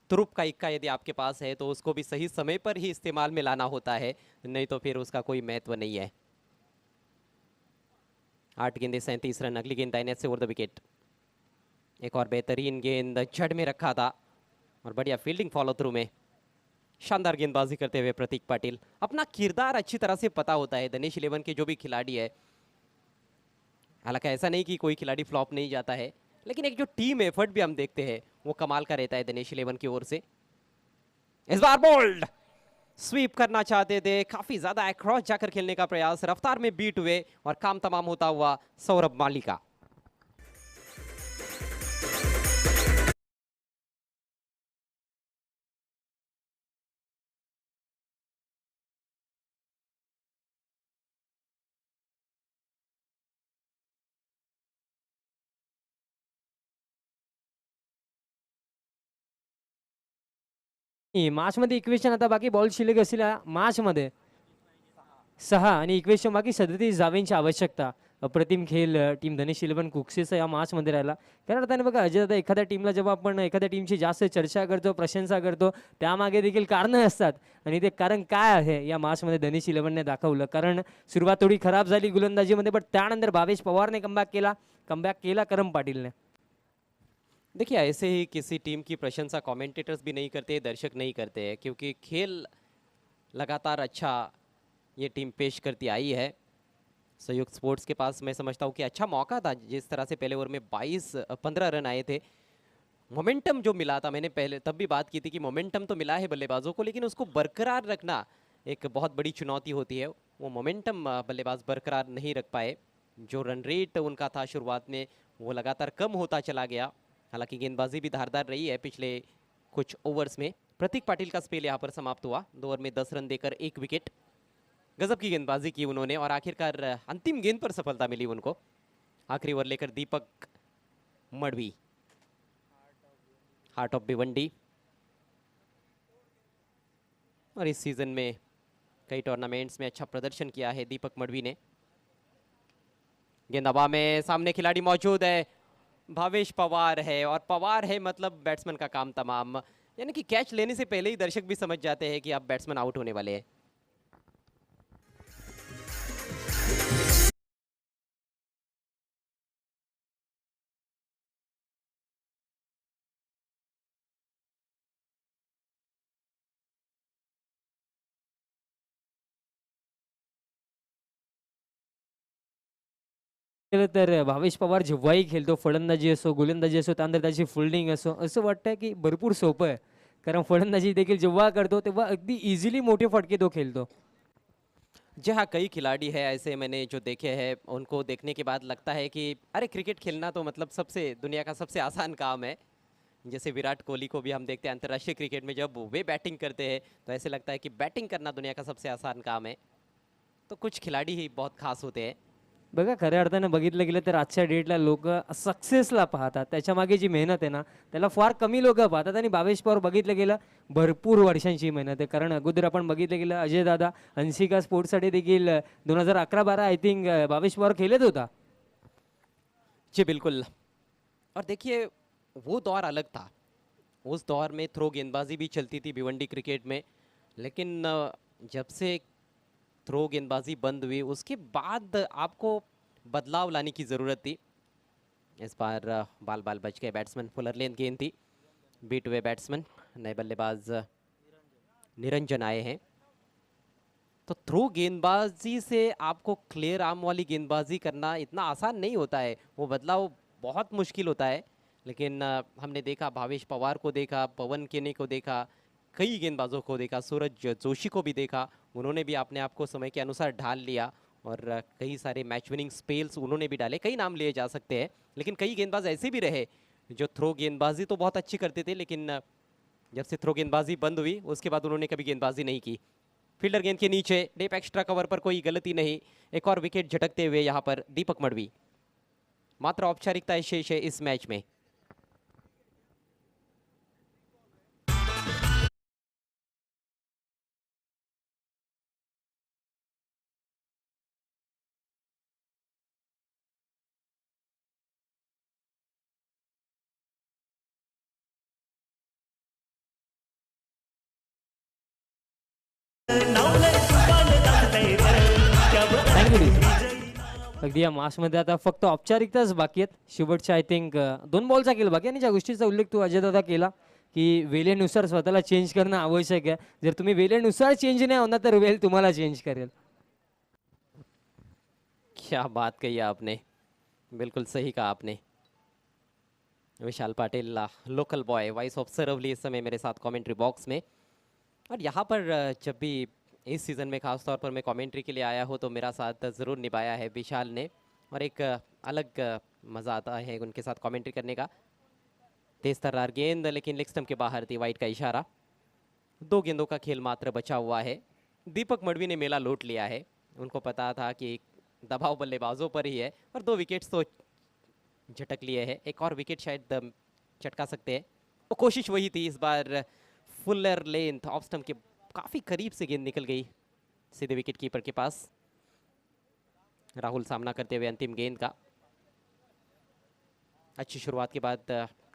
तुरुप का इक्का यदि आपके पास है तो उसको भी सही समय पर ही इस्तेमाल में लाना होता है, नहीं तो फिर उसका कोई महत्व नहीं है. 8 गेंदे 37 रन. अगली गेंद दाहिने से ओवर द विकेट. एक और बेहतरीन गेंद जड़ में रखा था और बढ़िया फील्डिंग फॉलो थ्रू में शानदार गेंदबाजी करते हुए प्रतीक पाटिल. अपना किरदार अच्छी तरह से पता होता है दिनेश इलेवन के जो भी खिलाड़ी है. हालांकि ऐसा नहीं कि कोई खिलाड़ी फ्लॉप नहीं जाता है, लेकिन एक जो टीम एफर्ट भी हम देखते हैं वो कमाल का रहता है दिनेश इलेवन की ओर से. इस बार बोल्ड स्वीप करना चाहते थे, काफी ज्यादा अक्रॉस जाकर खेलने का प्रयास, रफ्तार में बीट हुए और काम तमाम होता हुआ सौरभ मालिका. मार्चमध्ये इक्वेशन आता बाकी बॉल शिल्लक असलेल्या मार्चमध्ये 6 आणि इक्वेशन बाकी 37 धावांची आवश्यकता. अप्रतिम खेळ टीम धनेश इलेव्हन कुक्सेचा या मॅचमध्ये राहिला. कारण अर्थाने बघा अजय दादा, एखाद्या टीमला जेव्हा आपण एखाद्या टीमची जास्त चर्चा करतो, प्रशंसा करतो, त्यामागे देखील कारणं असतात आणि ते कारण काय आहे या मॅचमध्ये धनेश इलेव्हनने दाखवलं. कारण सुरुवात थोडी खराब झाली गोलंदाजीमध्ये, पण त्यानंतर भावेश पवारने कमबॅक केला करम पाटीलने. देखिए, ऐसे ही किसी टीम की प्रशंसा कमेंटेटर्स भी नहीं करते, दर्शक नहीं करते हैं, क्योंकि खेल लगातार अच्छा ये टीम पेश करती आई है. संयुक्त स्पोर्ट्स के पास मैं समझता हूँ कि अच्छा मौका था. जिस तरह से पहले ओवर में 15 रन आए थे, मोमेंटम जो मिला था, मैंने पहले तब भी बात की थी कि मोमेंटम तो मिला है बल्लेबाजों को, लेकिन उसको बरकरार रखना एक बहुत बड़ी चुनौती होती है. वो मोमेंटम बल्लेबाज बरकरार नहीं रख पाए. जो रन रेट उनका था शुरुआत में वो लगातार कम होता चला गया. हालांकि गेंदबाजी भी धारदार रही है पिछले कुछ ओवर्स में. प्रतीक पाटिल का स्पेल यहाँ पर समाप्त हुआ. 2 ओवर में 10 रन देकर 1 विकेट. गजब की गेंदबाजी की उन्होंने और आखिरकार अंतिम गेंद पर सफलता मिली उनको. आखिरी ओवर लेकर दीपक मडवी, हार्ट ऑफ भिवंडी. और इस सीजन में कई टूर्नामेंट्स में अच्छा प्रदर्शन किया है दीपक मडवी ने. गेंद हवा में, सामने खिलाड़ी मौजूद है, भावेश पवार है, और पवार है मतलब बैट्समैन का काम तमाम. यानी कि कैच लेने से पहले ही दर्शक भी समझ जाते हैं कि अब बैट्समैन आउट होने वाले हैं. केलं तर भावेश पवार जेव्हाही खेळतो, फलंदाजी असो, गोलंदाजी असो, त्यानंतर त्याची फिल्डिंग असो, असं वाटतं की भरपूर सोपं आहे. कारण फलंदाजी देखील जेव्हा करतो तेव्हा अगदी इझिली मोठे फटके तो खेळतो. जी हाँ, कई खिलाड़ी है ऐसे मैंने जो देखे हैं, उनको देखने के बाद लगता है कि अरे क्रिकेट खेलना तो मतलब सबसे दुनिया का सबसे आसान काम है. जैसे विराट कोहली को भी हम देखते हैं अंतर्राष्ट्रीय क्रिकेट में, जब वे बैटिंग करते हैं तो ऐसे लगता है कि बैटिंग करना दुनिया का सबसे आसान काम है. तो कुछ खिलाड़ी ही बहुत खास होते हैं. बघा, खऱ्या अर्थाने बघितलं गेलं तर आजच्या डेटला लोक सक्सेसला पाहतात, त्याच्यामागे जी मेहनत आहे ना त्याला फार कमी लोक पाहतात. आणि भावेश पवार बघितलं गेलं भरपूर वर्षांची मेहनत आहे. कारण अगोदर आपण बघितलं गेलं अजय दादा हंसिका स्पोर्ट्ससाठी देखील 2011-12 आय थिंक भावेश पवार खेळत होता. जी बिल्कुल. और देखिए, वो दौर अलग था. उस दौर में थ्रो गेंदबाजी भी चलती थी भिवंडी क्रिकेट में, लेकिन जब से थ्रो गेंदबाजी बंद हुई उसके बाद आपको बदलाव लाने की ज़रूरत थी. इस बार बाल बच गए. बैट्समैन फुलर लेंथ गेंद थी, बीट हुए बैट्समैन. नए बल्लेबाज निरंजन आए हैं. तो थ्रो गेंदबाजी से आपको क्लियर आर्म वाली गेंदबाजी करना इतना आसान नहीं होता है. वो बदलाव बहुत मुश्किल होता है. लेकिन हमने देखा, भावेश पवार को देखा, पवन केने को देखा, कई गेंदबाजों को देखा, सूरज जोशी को भी देखा. उन्होंने भी अपने आप को समय के अनुसार ढाल लिया और कई सारे मैच विनिंग स्पेल्स उन्होंने भी डाले. कई नाम लिए जा सकते हैं, लेकिन कई गेंदबाज ऐसे भी रहे जो थ्रो गेंदबाजी तो बहुत अच्छी करते थे, लेकिन जब से थ्रो गेंदबाजी बंद हुई उसके बाद उन्होंने कभी गेंदबाजी नहीं की. फील्डर गेंद के नीचे, डेप एक्स्ट्रा कवर पर कोई गलती नहीं. एक और विकेट झटकते हुए यहाँ पर दीपक मडवी. मात्र औपचारिकताएं शेष है इस मैच में। अगदी या मासमध्ये आता फक्त औपचारिकताच बाकी आहेत. शेवटच्या आय थिंक 2 बॉलचा केला बाकी. आणि ज्या गोष्टीचा उल्लेख तू अजयदादा केला की वेळेनुसार स्वतःला चेंज करणं आवश्यक आहे. जर तुम्ही वेळेनुसार चेंज नाही होणार तर वेळ तुम्हाला चेंज करेल. क्या बात कही आपने, बिल्कुल सही कहा आपने। Vishal Patil local boy voice of Sarvali इस समय मेरे साथ कमेंट्री बॉक्स में। और यहाँ पर जब भी इस सीज़न में खास तौर पर मैं कमेंट्री के लिए आया हूँ तो मेरा साथ ज़रूर निभाया है विशाल ने, और एक अलग मज़ा आता है उनके साथ कमेंट्री करने का। तेज तर्रार गेंद लेकिन लेग स्टंप के बाहर थी, वाइड का इशारा। 2 गेंदों का खेल मात्र बचा हुआ है। दीपक मडवी ने मेला लूट लिया है। उनको पता था कि दबाव बल्लेबाजों पर ही है और 2 विकेट्स तो झटक लिए हैं। एक और विकेट शायद चटका सकते हैं। वो कोशिश वही थी इस बार, फुलर लेंथ ऑफ स्टंप के काफ़ी करीब से गेंद निकल गई सीधे विकेट कीपर के पास। राहुल सामना करते हुए अंतिम गेंद का। अच्छी शुरुआत के बाद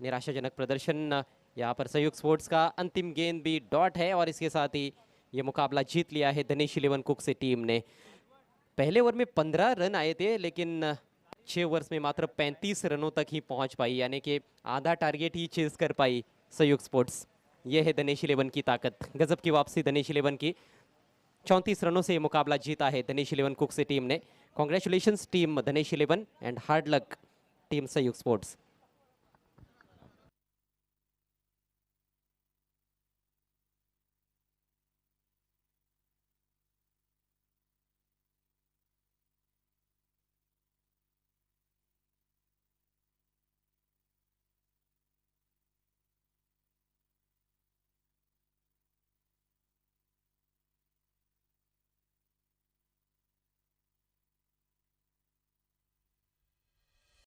निराशाजनक प्रदर्शन। यहाँ पर संयुक्त स्पोर्ट्स का अंतिम गेंद भी डॉट है और इसके साथ ही ये मुकाबला जीत लिया है दिनेश 11 कुक से टीम ने। पहले ओवर में 15 रन आए थे लेकिन 6 ओवर्स में मात्र 35 रनों तक ही पहुंच पाई, यानी कि आधा टारगेट ही चेज कर पाई संयुक्त स्पोर्ट्स। ये है दिनेश 11 की ताकत। गजब की वापसी दिनेश 11 की। 34 रनों से ये मुकाबला जीता है दिनेश 11 कुक से टीम ने। Congratulations team Dinesh 11 and hard luck team संयुक्त स्पोर्ट्स।